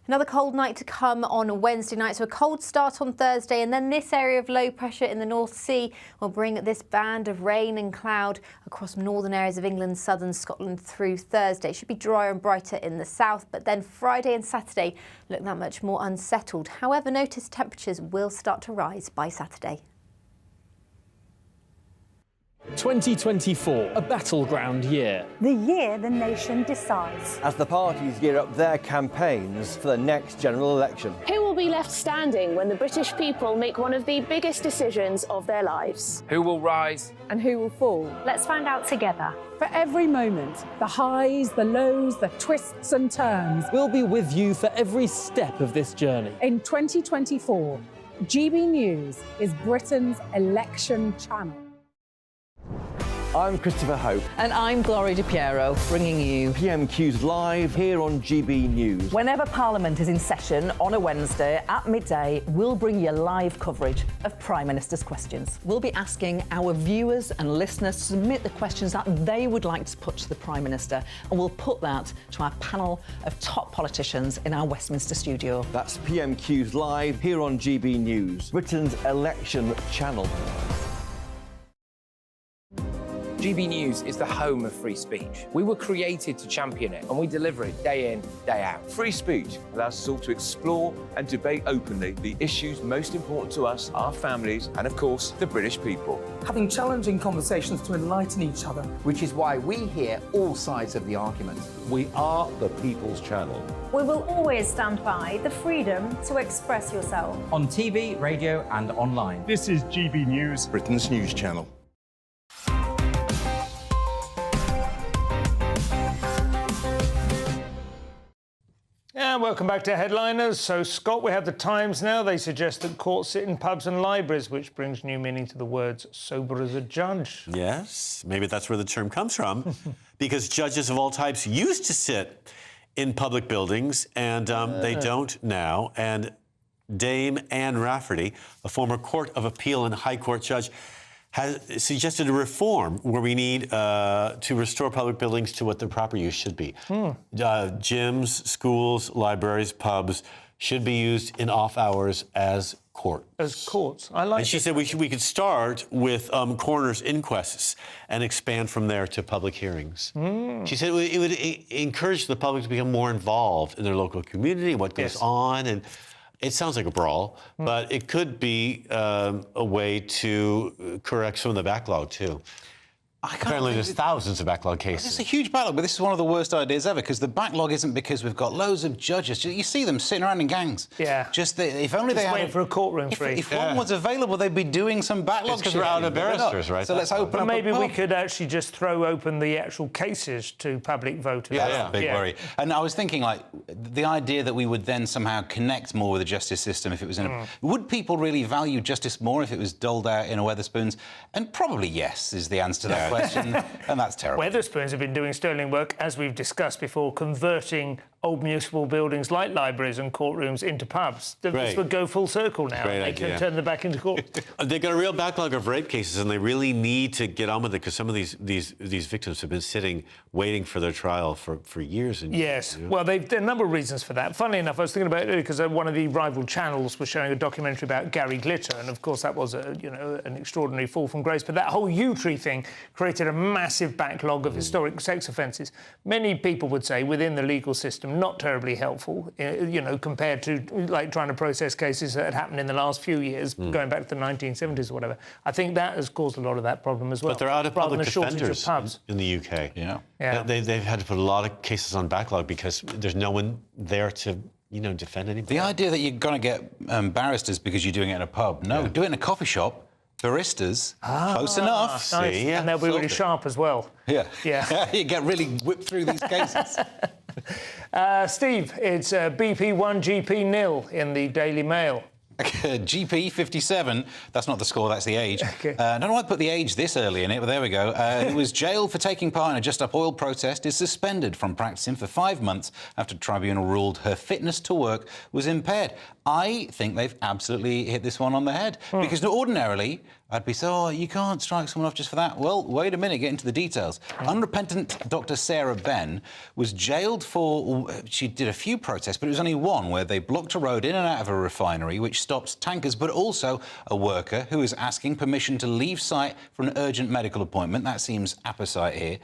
Speaker 1: Another cold night to come on Wednesday night, so a cold start on Thursday, and then this area of low pressure in the North Sea will bring this band of rain and cloud across northern areas of England, southern Scotland through Thursday. It should be drier and brighter in the south, but then Friday and Saturday look that much more unsettled. However, notice temperatures will start to rise by Saturday.
Speaker 13: 2024, a battleground year.
Speaker 3: The year the nation decides.
Speaker 12: As the parties gear up their campaigns for the next general election.
Speaker 16: Who will be left standing when the British people make one of the biggest decisions of their lives?
Speaker 23: Who will rise?
Speaker 3: And who will fall?
Speaker 16: Let's find out together.
Speaker 14: For every moment, the highs, the lows, the twists and turns.
Speaker 13: We'll be with you for every step of this journey.
Speaker 14: In 2024, GB News is Britain's election channel.
Speaker 12: I'm Christopher Hope.
Speaker 24: And I'm Gloria Di Piero, bringing you
Speaker 12: PMQ's live here on GB News.
Speaker 24: Whenever Parliament is in session on a Wednesday at midday, we'll bring you live coverage of Prime Minister's questions. We'll be asking our viewers and listeners to submit the questions that they would like to put to the Prime Minister, and we'll put that to our panel of top politicians in our Westminster studio.
Speaker 12: That's PMQ's live here on GB News, Britain's election channel.
Speaker 23: GB News is the home of free speech. We were created to champion it, and we deliver it day in, day out.
Speaker 25: Free speech allows us all to explore and debate openly the issues most important to us, our families, and of course, the British people.
Speaker 26: Having challenging conversations to enlighten each other.
Speaker 27: Which is why we hear all sides of the argument.
Speaker 28: We are the People's Channel.
Speaker 3: We will always stand by the freedom to express yourself.
Speaker 29: On TV, radio, and online.
Speaker 30: This is GB News,
Speaker 28: Britain's news channel.
Speaker 4: And welcome back to Headliners. So, Scott, we have the Times now. They suggest that courts sit in pubs and libraries, which brings new meaning to the words sober as a judge.
Speaker 5: Yes, maybe that's where the term comes from, because judges of all types used to sit in public buildings, and they don't now. And Dame Anne Rafferty, a former Court of Appeal and High Court judge, has suggested a reform where we need to restore public buildings to what their proper use should be. Gyms, schools, libraries, pubs should be used in off hours as court.
Speaker 4: As courts. I like
Speaker 5: And she said we could start with coroner's inquests and expand from there to public hearings. She said it would encourage the public to become more involved in their local community, what goes on, and it sounds like a brawl, but it could be a way to correct some of the backlog too. Apparently there's thousands of backlog cases.
Speaker 6: It's a huge backlog, but this is one of the worst ideas ever, because the backlog isn't because we've got loads of judges. You see them sitting around in gangs.
Speaker 4: Yeah.
Speaker 6: If only they had...
Speaker 4: waiting for a courtroom free.
Speaker 6: If one was available, they'd be doing some backlog
Speaker 5: It's because we're out of barristers, right?
Speaker 6: So let's open up
Speaker 4: maybe we could actually just throw open the actual cases to public voters.
Speaker 6: Yeah, that's a big worry. And I was thinking, like, the idea that we would then somehow connect more with the justice system if it was in a... Would people really value justice more if it was doled out in a Wetherspoons? And probably yes is the answer to that question. And that's terrible.
Speaker 4: Wetherspoons have been doing sterling work, as we've discussed before, converting old municipal buildings like libraries and courtrooms into pubs. This would go full circle now. They can turn them back into court.
Speaker 5: They've got a real backlog of rape cases, and they really need to get on with it because some of these victims have been sitting waiting for their trial for years and years.
Speaker 4: Yes. You know? Well, there are a number of reasons for that. Funnily enough, I was thinking about it because one of the rival channels was showing a documentary about Gary Glitter, and of course that was an extraordinary fall from grace. But that whole U-Tree thing created a massive backlog of historic sex offences. Many people would say within the legal system, not terribly helpful, compared to like trying to process cases that had happened in the last few years, going back to the 1970s or whatever. I think that has caused a lot of that problem as well.
Speaker 5: But they're out of
Speaker 4: rather
Speaker 5: public
Speaker 4: than a shortage
Speaker 5: defenders
Speaker 4: of pubs.
Speaker 5: in the UK.
Speaker 4: Yeah.
Speaker 5: They've had to put a lot of cases on backlog because there's no one there to defend anybody.
Speaker 6: The idea that you're going to get barristers because you're doing it in a pub. No, do it in a coffee shop. Baristas, close enough.
Speaker 4: Nice.
Speaker 6: See,
Speaker 4: and they'll be really sharp as well.
Speaker 6: Yeah.
Speaker 4: You
Speaker 6: get really whipped through these cases.
Speaker 4: Steve, it's BP 1, GP 0 in the Daily Mail.
Speaker 6: GP 57, that's not the score, that's the age. I don't know why I put the age this early in it, but there we go. Who was jailed for taking part in a Just Up Oil protest is suspended from practising for 5 months after the tribunal ruled her fitness to work was impaired. I think they've absolutely hit this one on the head. Because ordinarily, I'd be you can't strike someone off just for that. Well, wait a minute, get into the details. Unrepentant Dr. Sarah Benn was jailed for... She did a few protests, but it was only one where they blocked a road in and out of a refinery, which stopped tankers, but also a worker who was asking permission to leave site for an urgent medical appointment. That seems apposite here.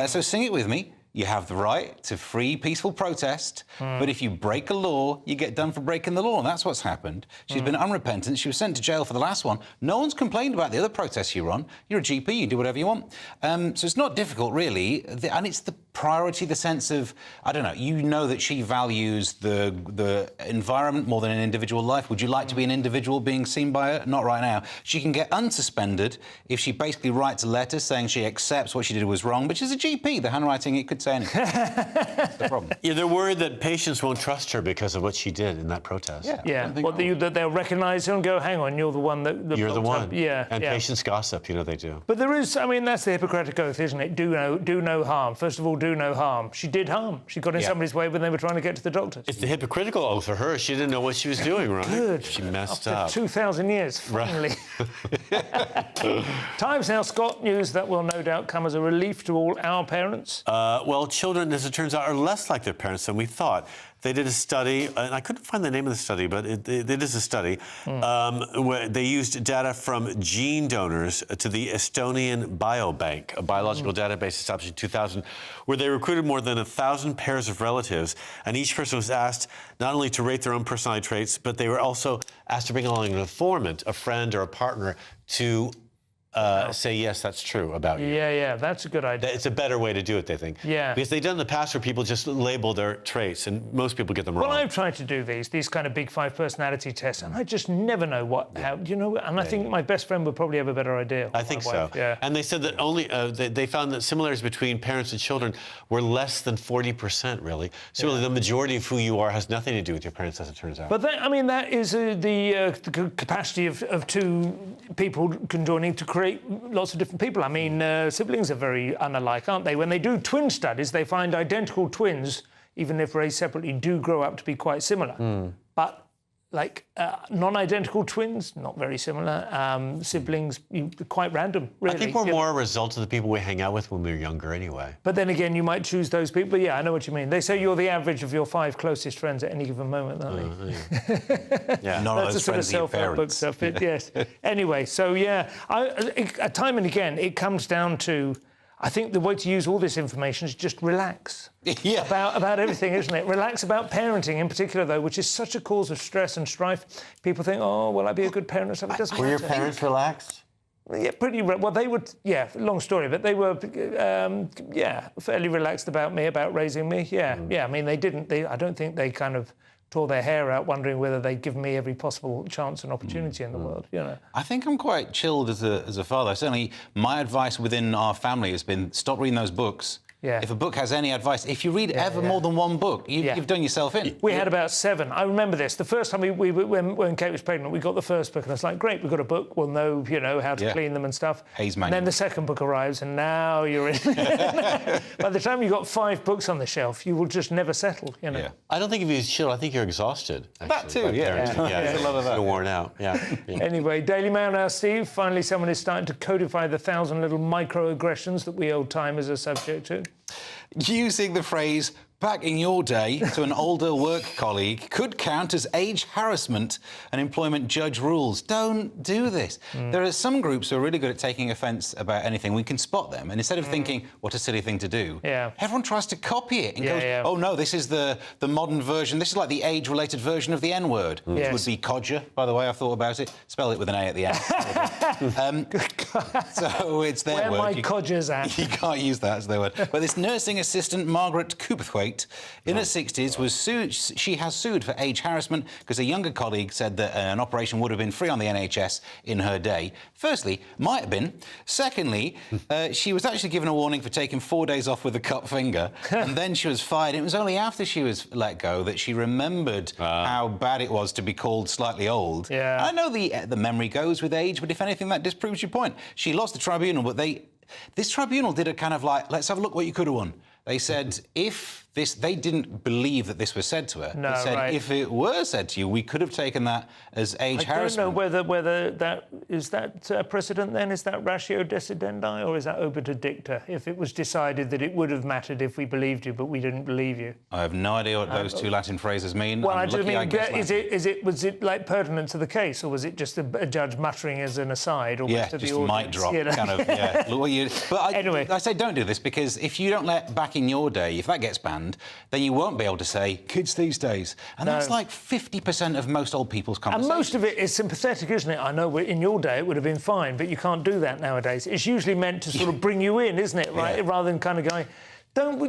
Speaker 6: So sing it with me. You have the right to free, peaceful protest, but if you break a law, you get done for breaking the law, and that's what's happened. She's been unrepentant. She was sent to jail for the last one. No one's complained about the other protests you run. You're a GP, you do whatever you want. So it's not difficult, really, and it's the priority, the sense of, I don't know, you know that she values the environment more than an individual life. Would you like to be an individual being seen by her? Not right now. She can get unsuspended if she basically writes a letter saying she accepts what she did was wrong, but she's a GP. The handwriting, it could say anything. That's the problem.
Speaker 5: Yeah, they're worried that patients won't trust her because of what she did in that protest.
Speaker 4: That they'll recognise her and go, hang on, you're the one that...
Speaker 5: You're the one.
Speaker 4: Yeah.
Speaker 5: And patients gossip, they do.
Speaker 4: But there is, that's the Hippocratic Oath, isn't it? Do no harm. First of all, do no harm. She did harm. She got in somebody's way when they were trying to get to the doctors.
Speaker 5: It's the hypocritical oath for her. She didn't know what she was doing, right?
Speaker 4: Good.
Speaker 5: She messed
Speaker 4: up. 2,000 years, finally. Times Now Scott news that will no doubt come as a relief to all our parents.
Speaker 5: Well, children, as it turns out, are less like their parents than we thought. They did a study, and I couldn't find the name of the study, but it is a study, where they used data from gene donors to the Estonian Biobank, a biological database established in 2000, where they recruited more than 1,000 pairs of relatives, and each person was asked not only to rate their own personality traits, but they were also asked to bring along an informant, a friend or a partner, to say, yes, that's true about you.
Speaker 4: Yeah, that's a good idea.
Speaker 5: It's a better way to do it, they think.
Speaker 4: Yeah.
Speaker 5: Because they've done in the past where people just label their traits, and most people get them wrong.
Speaker 4: Well, I've tried to do these kind of big 5 personality tests, and I just never know how, and I think my best friend would probably have a better idea.
Speaker 5: I think so.
Speaker 4: Yeah.
Speaker 5: And they said that only, they found that similarities between parents and children were less than 40%, really. So really the majority of who you are has nothing to do with your parents, as it turns out.
Speaker 4: But that is the capacity of two people conjoining to create lots of different people. Siblings are very unalike, aren't they? When they do twin studies, they find identical twins, even if raised separately, do grow up to be quite similar. But like non-identical twins, not very similar, siblings, quite random, really.
Speaker 5: I think we're more a result of the people we hang out with when we were younger anyway.
Speaker 4: But then again, you might choose those people. But yeah, I know what you mean. They say you're the average of your 5 closest friends at any given moment, don't they?
Speaker 6: Yeah, none of those friends are your parents.
Speaker 4: Stuff, but yes. Anyway, so yeah, time and again, it comes down to, I think the way to use all this information is just relax.
Speaker 6: Yeah.
Speaker 4: About everything, isn't it? Relax about parenting in particular, though, which is such a cause of stress and strife. People think, oh, will I be a good parent or something? It doesn't
Speaker 5: Were
Speaker 4: matter.
Speaker 5: your parents relaxed?
Speaker 4: Yeah, well, they would, yeah, long story, but they were, fairly relaxed about me, about raising me, yeah. I mean, I don't think they kind of tore their hair out wondering whether they'd given me every possible chance and opportunity in the world, you know.
Speaker 6: I think I'm quite chilled as a father. Certainly, my advice within our family has been stop reading those books.
Speaker 4: Yeah.
Speaker 6: If a book has any advice, if you read more than one book, you've done yourself in.
Speaker 4: We had about 7. I remember this. The first time when Kate was pregnant, we got the first book, and I was like, great, we've got a book. We'll know, how to clean them and stuff.
Speaker 6: Hayes
Speaker 4: Manual. And then the second book arrives, and now you're in. By the time you've got 5 books on the shelf, you will just never settle,
Speaker 6: Yeah.
Speaker 5: I don't think if you're chill, I think you're exhausted. Actually,
Speaker 6: that too, yeah.
Speaker 5: There's a lot of that. You're worn out, yeah.
Speaker 4: Anyway, Daily Mail now, Steve. Finally, someone is starting to codify the 1,000 little microaggressions that we old-timers are subject to.
Speaker 6: Using the phrase back in your day to an older work colleague could count as age harassment, and employment judge rules. Don't do this. There are some groups who are really good at taking offence about anything. We can spot them, and instead of thinking, what a silly thing to do, everyone tries to copy it and goes, oh no, this is the modern version. This is like the age-related version of the N-word, which would be codger, by the way. I've thought about it. Spell it with an A at the end. So it's their word.
Speaker 4: Where my codgers at?
Speaker 6: You can't use that as their word. But this nursing assistant, Margaret Cooperthwaite, in her 60s, was sued. She has sued for age harassment because a younger colleague said that an operation would have been free on the NHS in her day. Firstly, might have been. Secondly, she was actually given a warning for taking 4 days off with a cut finger, and then she was fired. It was only after she was let go that she remembered how bad it was to be called slightly old.
Speaker 4: Yeah.
Speaker 6: I know the memory goes with age, but if anything, that disproves your point. She lost the tribunal, but this tribunal did a kind of like, let's have a look what you could have won. They said they didn't believe that this was said to her.
Speaker 4: No,
Speaker 6: they said
Speaker 4: right.
Speaker 6: if it were said to you, we could have taken that as age harassment.
Speaker 4: I don't know whether that is that precedent then, is that ratio decidendi, or is that obiter dicta? If it was decided that it would have mattered if we believed you, but we didn't believe you.
Speaker 6: I have no idea what those two Latin phrases mean.
Speaker 4: Well, I just mean, was it like pertinent to the case, or was it just a judge muttering as an aside, or to the audience?
Speaker 6: Mic drop, kind of. Yeah. Anyway, I say don't do this because if you don't let back in your day, if that gets banned, then you won't be able to say kids these days, and that's like 50% of most old people's conversations.
Speaker 4: And most of it is sympathetic, isn't it? I know in your day it would have been fine, but you can't do that nowadays. It's usually meant to sort of bring you in, isn't it? Right, rather than kind of going,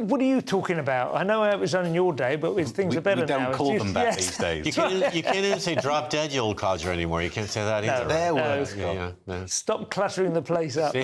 Speaker 4: what are you talking about? I know how it was done in your day, but things are better now.
Speaker 6: We don't call them that these days.
Speaker 5: You can't even say drop dead, you old codger anymore. You can't say that either.
Speaker 6: Their words.
Speaker 4: Stop cluttering the place up.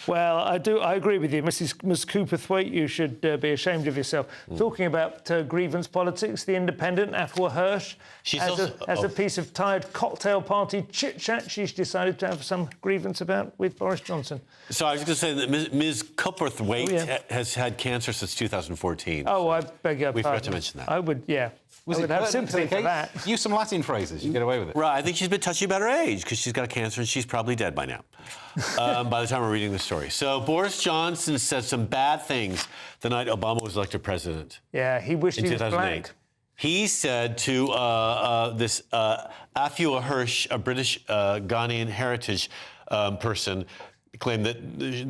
Speaker 4: Well, I agree with you. Miss Cooperthwaite, you should be ashamed of yourself. Talking about grievance politics, the Independent, Afua Hirsch, has a piece of tired cocktail party chit-chat she's decided to have some grievance about with Boris Johnson.
Speaker 5: So I was going to say that Ms. Cooperthwaite has had cancer since 2014.
Speaker 4: Oh, I beg your pardon.
Speaker 5: We forgot to mention that.
Speaker 4: I would, I would have sympathy for that.
Speaker 6: Use some Latin phrases, you get away with it.
Speaker 5: Right, I think she's a bit touchy about her age because she's got cancer and she's probably dead by now, by the time we're reading the story. So Boris Johnson said some bad things the night Obama was elected president.
Speaker 4: Yeah, he wished he was black.
Speaker 5: He said to this Afua Hirsch, a British Ghanaian heritage person, claimed that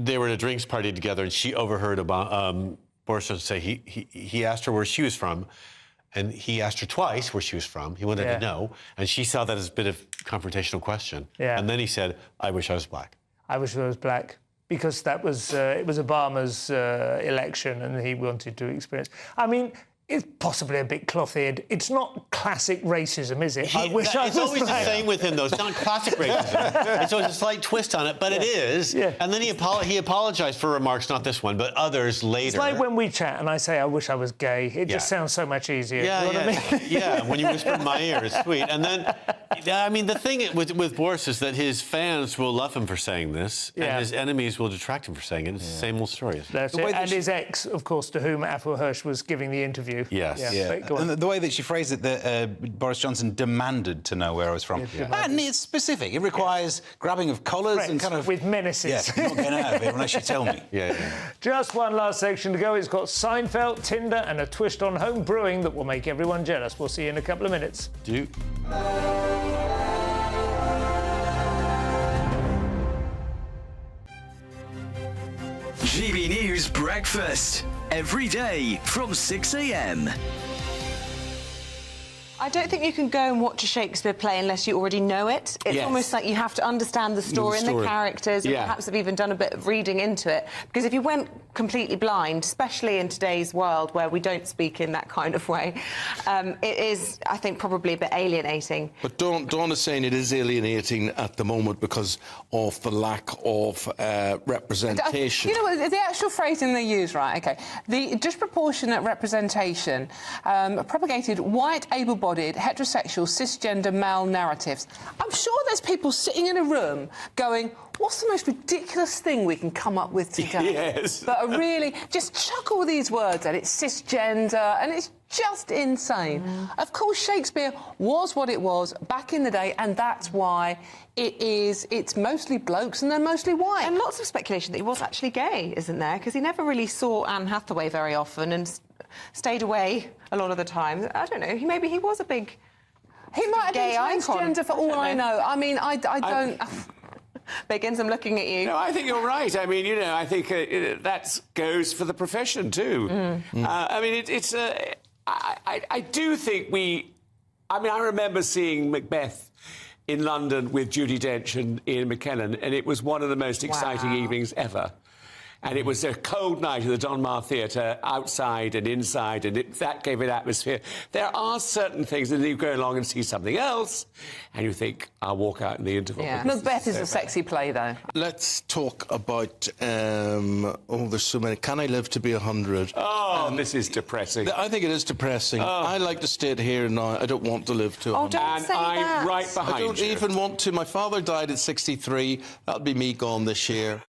Speaker 5: they were at a drinks party together and she overheard Boris Johnson say he asked her where she was from, and he asked her twice where she was from. He wanted to know, and she saw that as a bit of confrontational question.
Speaker 4: Yeah.
Speaker 5: And then he said, I wish I was black.
Speaker 4: I wish I was black. Because that was it was Obama's election and he wanted to experience. I mean, it's possibly a bit cloth-eared. It's not classic racism, is it? I wish I was
Speaker 5: It's always
Speaker 4: black.
Speaker 5: the same with him, though. It's not classic racism. It's always a slight twist on it, but it is.
Speaker 4: Yeah.
Speaker 5: And then he apologized for remarks, not this one, but others later.
Speaker 4: It's like when we chat and I say, I wish I was gay. It just sounds so much easier.
Speaker 5: Yeah,
Speaker 4: you know what I mean?
Speaker 5: Yeah, when you whisper in my ear, it's sweet. And then, I mean, the thing with Boris is that his fans will love him for saying this, and his enemies will detract him for saying it. It's the same old story.
Speaker 4: That's it. And his ex, of course, to whom Afua Hirsch was giving the interview. you.
Speaker 5: Yes.
Speaker 4: Yeah. Go on.
Speaker 6: And the way that she phrased it, that Boris Johnson demanded to know where I was from. And it's specific. It requires grabbing of collars and kind of...
Speaker 4: with menaces.
Speaker 6: Yeah, you're not getting out of it unless you tell me.
Speaker 4: Just one last section to go. It's got Seinfeld, Tinder and a twist on home brewing that will make everyone jealous. We'll see you in a couple of minutes.
Speaker 2: GB News Breakfast. Every day from 6 a.m.
Speaker 21: I don't think you can go and watch a Shakespeare play unless you already know it. It's almost like you have to understand the story and the characters, and perhaps have even done a bit of reading into it. Because if you went completely blind, especially in today's world where we don't speak in that kind of way, it is, I think, probably a bit alienating.
Speaker 28: But Dawn is saying it is alienating at the moment because of the lack of representation.
Speaker 7: You know, the actual phrasing they use, right, OK, the disproportionate representation propagated white, able-bodied, heterosexual, cisgender male narratives. I'm sure there's people sitting in a room going, what's the most ridiculous thing we can come up with today?
Speaker 5: Yes.
Speaker 7: But are really, just chuck all these words at it, cisgender, and it's just insane. Of course, Shakespeare was what it was back in the day, and that's why it's mostly blokes and they're mostly white.
Speaker 21: And lots of speculation that he was actually gay, isn't there? Because he never really saw Anne Hathaway very often and stayed away a lot of the time. I don't know, maybe he was a big
Speaker 7: He might have been
Speaker 21: gay icon.
Speaker 7: transgender for all I know. I mean, I don't...
Speaker 21: Biggins, I'm looking at you.
Speaker 5: No, I think you're right. I mean, you know, I think that goes for the profession too. I mean, I do think I mean, I remember seeing Macbeth in London with Judi Dench and Ian McKellen, and it was one of the most exciting evenings ever. And it was a cold night at the Donmar Theatre, outside and inside, and that gave it atmosphere. There are certain things that you go along and see something else, and you think, I'll walk out in the interval.
Speaker 7: Yeah. Macbeth is a sexy play, though.
Speaker 28: Let's talk about... there's so many. Can I live to be 100?
Speaker 5: Oh, this is depressing.
Speaker 28: I think it is depressing. I like to stay here now. I don't want to live to 100.
Speaker 21: Don't say that.
Speaker 5: I'm right behind you.
Speaker 28: I don't even want to. My father died at 63. That'll be me gone this year.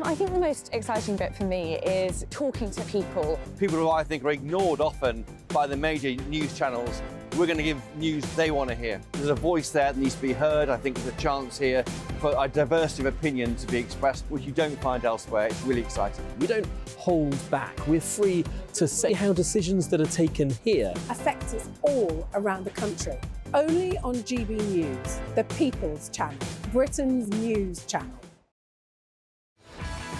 Speaker 8: I think the most exciting bit for me is talking to people.
Speaker 12: People who I think are ignored often by the major news channels. We're going to give news they want to hear. There's a voice there that needs to be heard. I think there's a chance here for a diversity of opinion to be expressed, which you don't find elsewhere. It's really exciting.
Speaker 13: We don't hold back. We're free to say how decisions that are taken here
Speaker 14: affect us all around the country. Only on GB News, the People's Channel, Britain's news channel.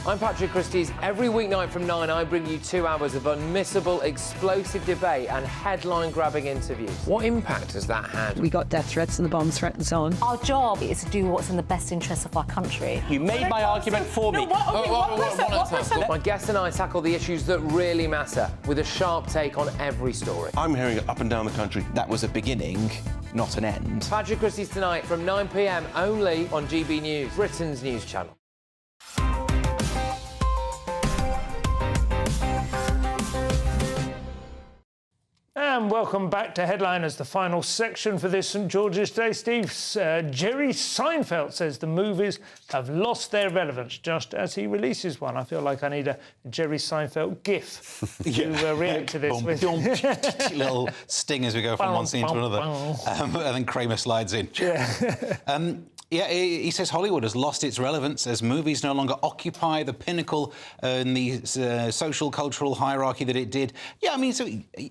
Speaker 23: I'm Patrick Christie's. Every weeknight from 9, I bring you 2 hours of unmissable, explosive debate and headline-grabbing interviews. What impact has that had?
Speaker 9: We got death threats and the bomb threat and so on.
Speaker 10: Our job is to do what's in the best interest of our country.
Speaker 23: You made my argument for me. My guest and I tackle the issues that really matter, with a sharp take on every story.
Speaker 25: I'm hearing it up and down the country. That was a beginning, not an end.
Speaker 23: Patrick Christie's tonight from 9 p.m. only on GB News, Britain's news channel.
Speaker 4: And welcome back to Headliners, the final section for this St George's Day. Steve, Jerry Seinfeld says the movies have lost their relevance just as he releases one. I feel like I need a Jerry Seinfeld gif to react to this with.
Speaker 6: Little sting as we go from one scene to another. And then Kramer slides in. Yeah, he says Hollywood has lost its relevance as movies no longer occupy the pinnacle in the social, cultural hierarchy that it did. Yeah, I mean, so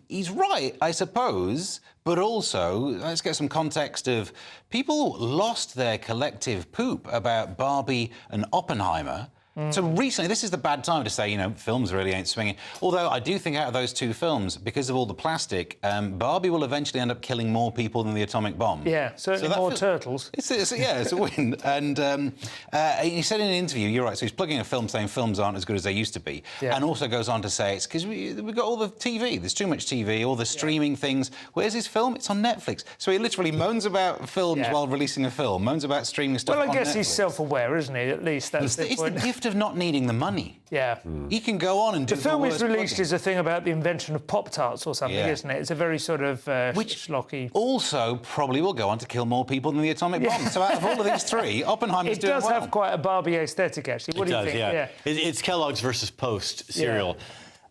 Speaker 6: he's right, I suppose, but also, let's get some context of people lost their collective poop about Barbie and Oppenheimer. So recently, this is the bad time to say, you know, films really ain't swinging. Although I do think out of those 2 films, because of all the plastic, Barbie will eventually end up killing more people than the atomic bomb.
Speaker 4: Yeah, certainly more turtles.
Speaker 6: It's a win. And he said in an interview, you're right, so he's plugging a film saying films aren't as good as they used to be. Yeah. And also goes on to say it's because we've got all the TV. There's too much TV, all the streaming things. Where's his film? It's on Netflix. So he literally moans about films while releasing a film, moans about streaming stuff on Netflix.
Speaker 4: Well, I guess he's self-aware, isn't he? At least that's the point.
Speaker 6: It's the gift of not needing the money.
Speaker 4: Yeah.
Speaker 6: He can go on and do
Speaker 4: the film is released as a thing about the invention of Pop-Tarts or something, isn't it? It's a very sort of schlocky...
Speaker 6: Also probably will go on to kill more people than the atomic bomb. So out of all of these 3, Oppenheimer's doing well.
Speaker 4: It does have quite a Barbie aesthetic, actually. What do you think?
Speaker 5: Yeah. It's Kellogg's versus Post cereal.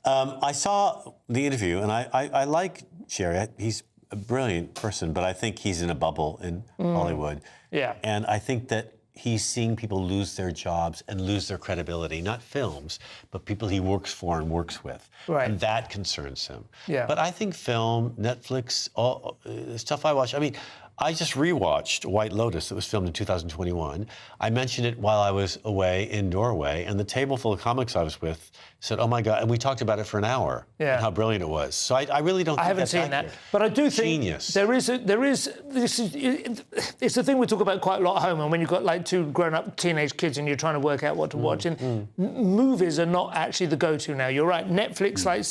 Speaker 5: I saw the interview, and I like Jerry. He's a brilliant person, but I think he's in a bubble in Hollywood.
Speaker 4: Yeah.
Speaker 5: And I think that he's seeing people lose their jobs and lose their credibility, not films, but people he works for and works with.
Speaker 4: Right.
Speaker 5: And that concerns him.
Speaker 4: Yeah.
Speaker 5: But I think film, Netflix, all stuff I watch, I mean, I just rewatched White Lotus that was filmed in 2021. I mentioned it while I was away in Norway, and the table full of comics I was with said, "Oh my God!" And we talked about it for an hour.
Speaker 4: Yeah.
Speaker 5: And how brilliant it was. So I really don't.
Speaker 4: I
Speaker 5: think
Speaker 4: haven't
Speaker 5: that's
Speaker 4: seen
Speaker 5: accurate.
Speaker 4: that, but I do think
Speaker 5: Genius.
Speaker 4: It's a thing we talk about quite a lot at home. And when you've got like two grown-up teenage kids and you're trying to work out what to watch, and movies are not actually the go-to now. You're right. Netflix, like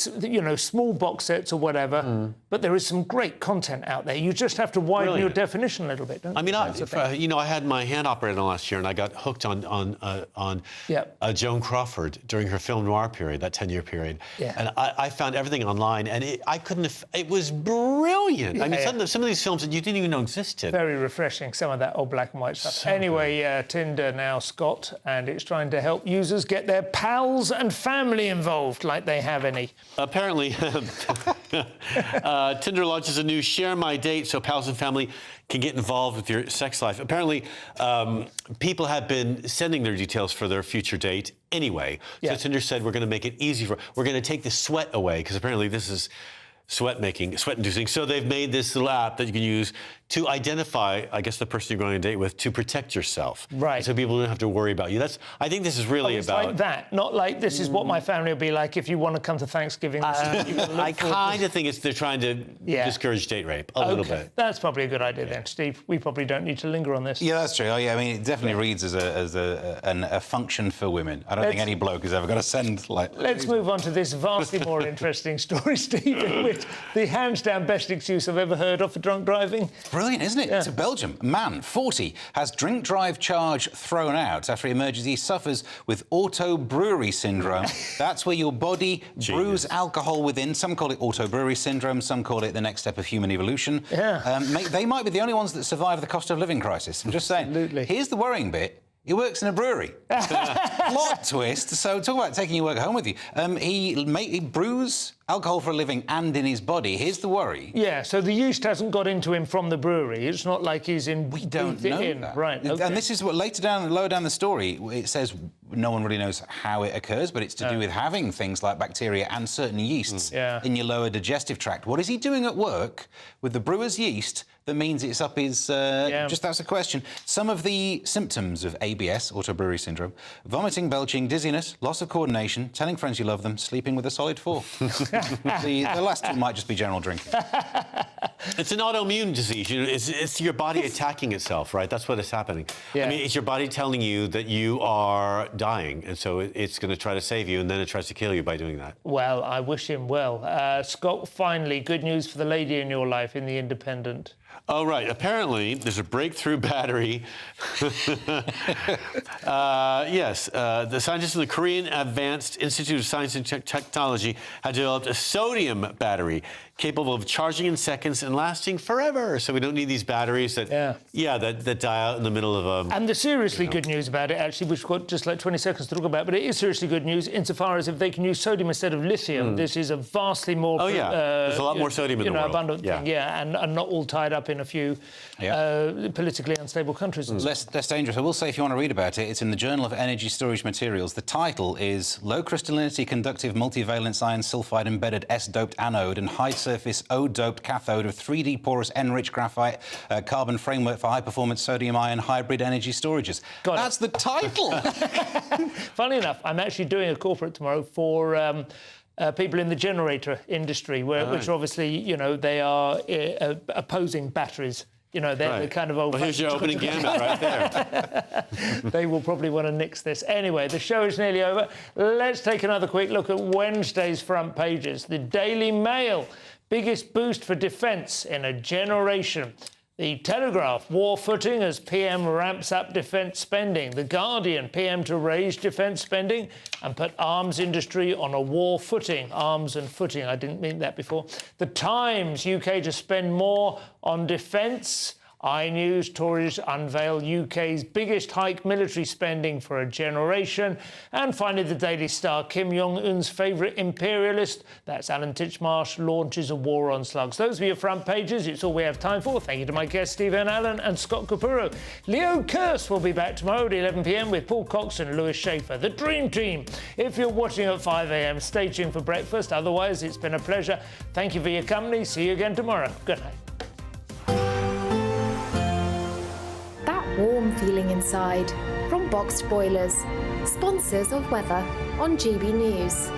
Speaker 4: small box sets or whatever, but there is some great content out there. You just have to widen your definition a little bit. Don't
Speaker 5: I mean,
Speaker 4: you?
Speaker 5: I had my hand operated on last year, and I got hooked on Joan Crawford during her film noir period, that 10-year period.
Speaker 4: Yeah.
Speaker 5: And I found everything online, and it was brilliant. I mean, some of these films that you didn't even know existed.
Speaker 4: Very refreshing, some of that old black and white stuff. Anyway, Tinder now, Scott, and it's trying to help users get their pals and family involved, like they have any.
Speaker 5: Apparently, Tinder launches a new Share My Date so pals and family can get involved with your sex life. Apparently, people have been sending their details for their future date anyway. So Tinder said, we're going to make it easy we're going to take the sweat away, because apparently this is sweat-inducing. So they've made this little app that you can use to identify, I guess, the person you're going on a date with, to protect yourself.
Speaker 4: Right.
Speaker 5: So people don't have to worry about you. I think this is really
Speaker 4: it's
Speaker 5: about...
Speaker 4: like that, not like this is what my family will be like if you want to come to Thanksgiving.
Speaker 5: I kind of think they're trying to discourage date rape a little bit.
Speaker 4: That's probably a good idea then, Steve. We probably don't need to linger on this.
Speaker 6: Yeah, that's true. Oh, yeah, I mean, it definitely reads as a function for women. I don't think any bloke has ever got to send, like...
Speaker 4: Let's move on to this vastly more interesting story, Steve, in which the hands-down best excuse I've ever heard of for drunk driving.
Speaker 6: Brilliant, isn't it?
Speaker 4: Yeah.
Speaker 6: To Belgium, man, 40, has drink drive charge thrown out after he emerges he suffers with auto-brewery syndrome. That's where your body brews alcohol within. Some call it auto-brewery syndrome, some call it the next step of human evolution.
Speaker 4: Yeah.
Speaker 6: They might be the only ones that survive the cost of living crisis. I'm just saying.
Speaker 4: Absolutely.
Speaker 6: Here's the worrying bit. He works in a brewery. Plot twist. So talk about taking your work home with you. He brews alcohol for a living and in his body. Here's the worry.
Speaker 4: Yeah, so the yeast hasn't got into him from the brewery. It's not like he's in...
Speaker 6: We don't know that.
Speaker 4: Right, okay.
Speaker 6: And this is what lower down the story, it says no one really knows how it occurs, but it's to do with having things like bacteria and certain yeasts in your lower digestive tract. What is he doing at work with the brewer's yeast that means it's up his... Just that's a question. Some of the symptoms of ABS, auto-brewery syndrome: vomiting, belching, dizziness, loss of coordination, telling friends you love them, sleeping with a solid 4. The last two might just be general drinking.
Speaker 5: It's an autoimmune disease. It's your body attacking itself, right? That's what is happening.
Speaker 4: Yeah.
Speaker 5: I mean, it's your body telling you that you are dying, and so it's going to try to save you, and then it tries to kill you by doing that.
Speaker 4: Well, I wish him well. Scott, finally, good news for the lady in your life in The Independent.
Speaker 5: Oh, right. Apparently, there's a breakthrough battery. Yes. The scientists in the Korean Advanced Institute of Science and Technology have developed a sodium battery capable of charging in seconds and lasting forever. So we don't need these batteries that die out in the middle of a...
Speaker 4: And the seriously good news about it, actually, which we've got just like 20 seconds to talk about, but it is seriously good news insofar as if they can use sodium instead of lithium, this is a vastly more...
Speaker 5: there's a lot more sodium in the world.
Speaker 4: Abundant thing, and not all tied up in a few politically unstable countries.
Speaker 6: Less dangerous. I will say, if you want to read about it, it's in the Journal of Energy Storage Materials. The title is Low Crystallinity Conductive Multivalence Iron Sulfide Embedded S-Doped Anode and High Surface O-Doped Cathode of 3D Porous Enriched Graphite Carbon Framework for High-Performance Sodium-Ion Hybrid Energy Storages. That's the title!
Speaker 4: Funny enough, I'm actually doing a corporate tomorrow for... people in the generator industry, which obviously, they are opposing batteries. They're kind of old.
Speaker 5: Well, here's your opening gambit right there.
Speaker 4: They will probably want to nix this. Anyway, the show is nearly over. Let's take another quick look at Wednesday's front pages. The Daily Mail, biggest boost for defence in a generation. The Telegraph, war footing as PM ramps up defence spending. The Guardian, PM to raise defence spending and put arms industry on a war footing. Arms and footing, I didn't mean that before. The Times, UK to spend more on defence. iNews, Tories unveil UK's biggest hike military spending for a generation. And finally, the Daily Star, Kim Jong-un's favourite imperialist, that's Alan Titchmarsh, launches a war on slugs. Those are your front pages. It's all we have time for. Thank you to my guests, Stephen Allen and Scott Capurro. Leo Kirst will be back tomorrow at 11 p.m. with Paul Cox and Lewis Schaefer, the Dream Team. If you're watching at 5 a.m, stay tuned for breakfast. Otherwise, it's been a pleasure. Thank you for your company. See you again tomorrow. Good night.
Speaker 1: That warm feeling inside from Boxed Boilers, sponsors of weather on GB News.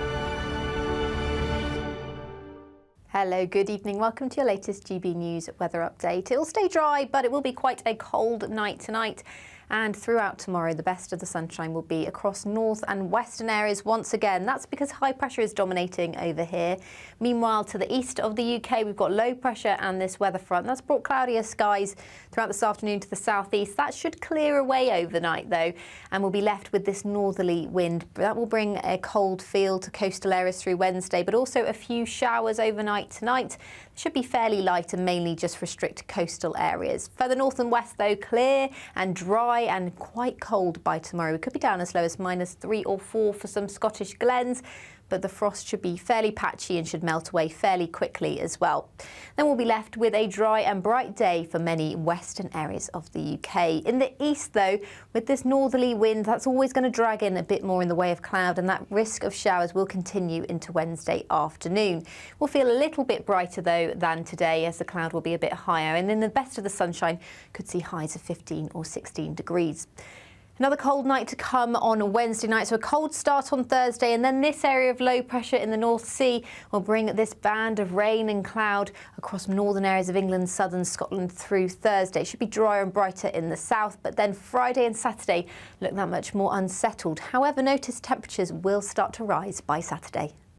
Speaker 11: Hello, good evening. Welcome to your latest GB News weather update. It will stay dry, but it will be quite a cold night tonight. And throughout tomorrow, the best of the sunshine will be across north and western areas once again. That's because high pressure is dominating over here. Meanwhile, to the east of the UK, we've got low pressure and this weather front. That's brought cloudier skies throughout this afternoon to the southeast. That should clear away overnight, though, and we'll be left with this northerly wind. That will bring a cold feel to coastal areas through Wednesday, but also a few showers overnight tonight. Should be fairly light and mainly just restrict coastal areas. Further north and west, though, clear and dry and quite cold by tomorrow. We could be down as low as -3 or 4 for some Scottish glens, but the frost should be fairly patchy and should melt away fairly quickly as well. Then we'll be left with a dry and bright day for many western areas of the UK. In the east, though, with this northerly wind, that's always going to drag in a bit more in the way of cloud, and that risk of showers will continue into Wednesday afternoon. We'll feel a little bit brighter, though, than today, as the cloud will be a bit higher, and in the best of the sunshine could see highs of 15 or 16 degrees. Another cold night to come on Wednesday night, so a cold start on Thursday, and then this area of low pressure in the North Sea will bring this band of rain and cloud across northern areas of England, southern Scotland through Thursday. It should be drier and brighter in the south, but then Friday and Saturday look that much more unsettled. However, notice temperatures will start to rise by Saturday.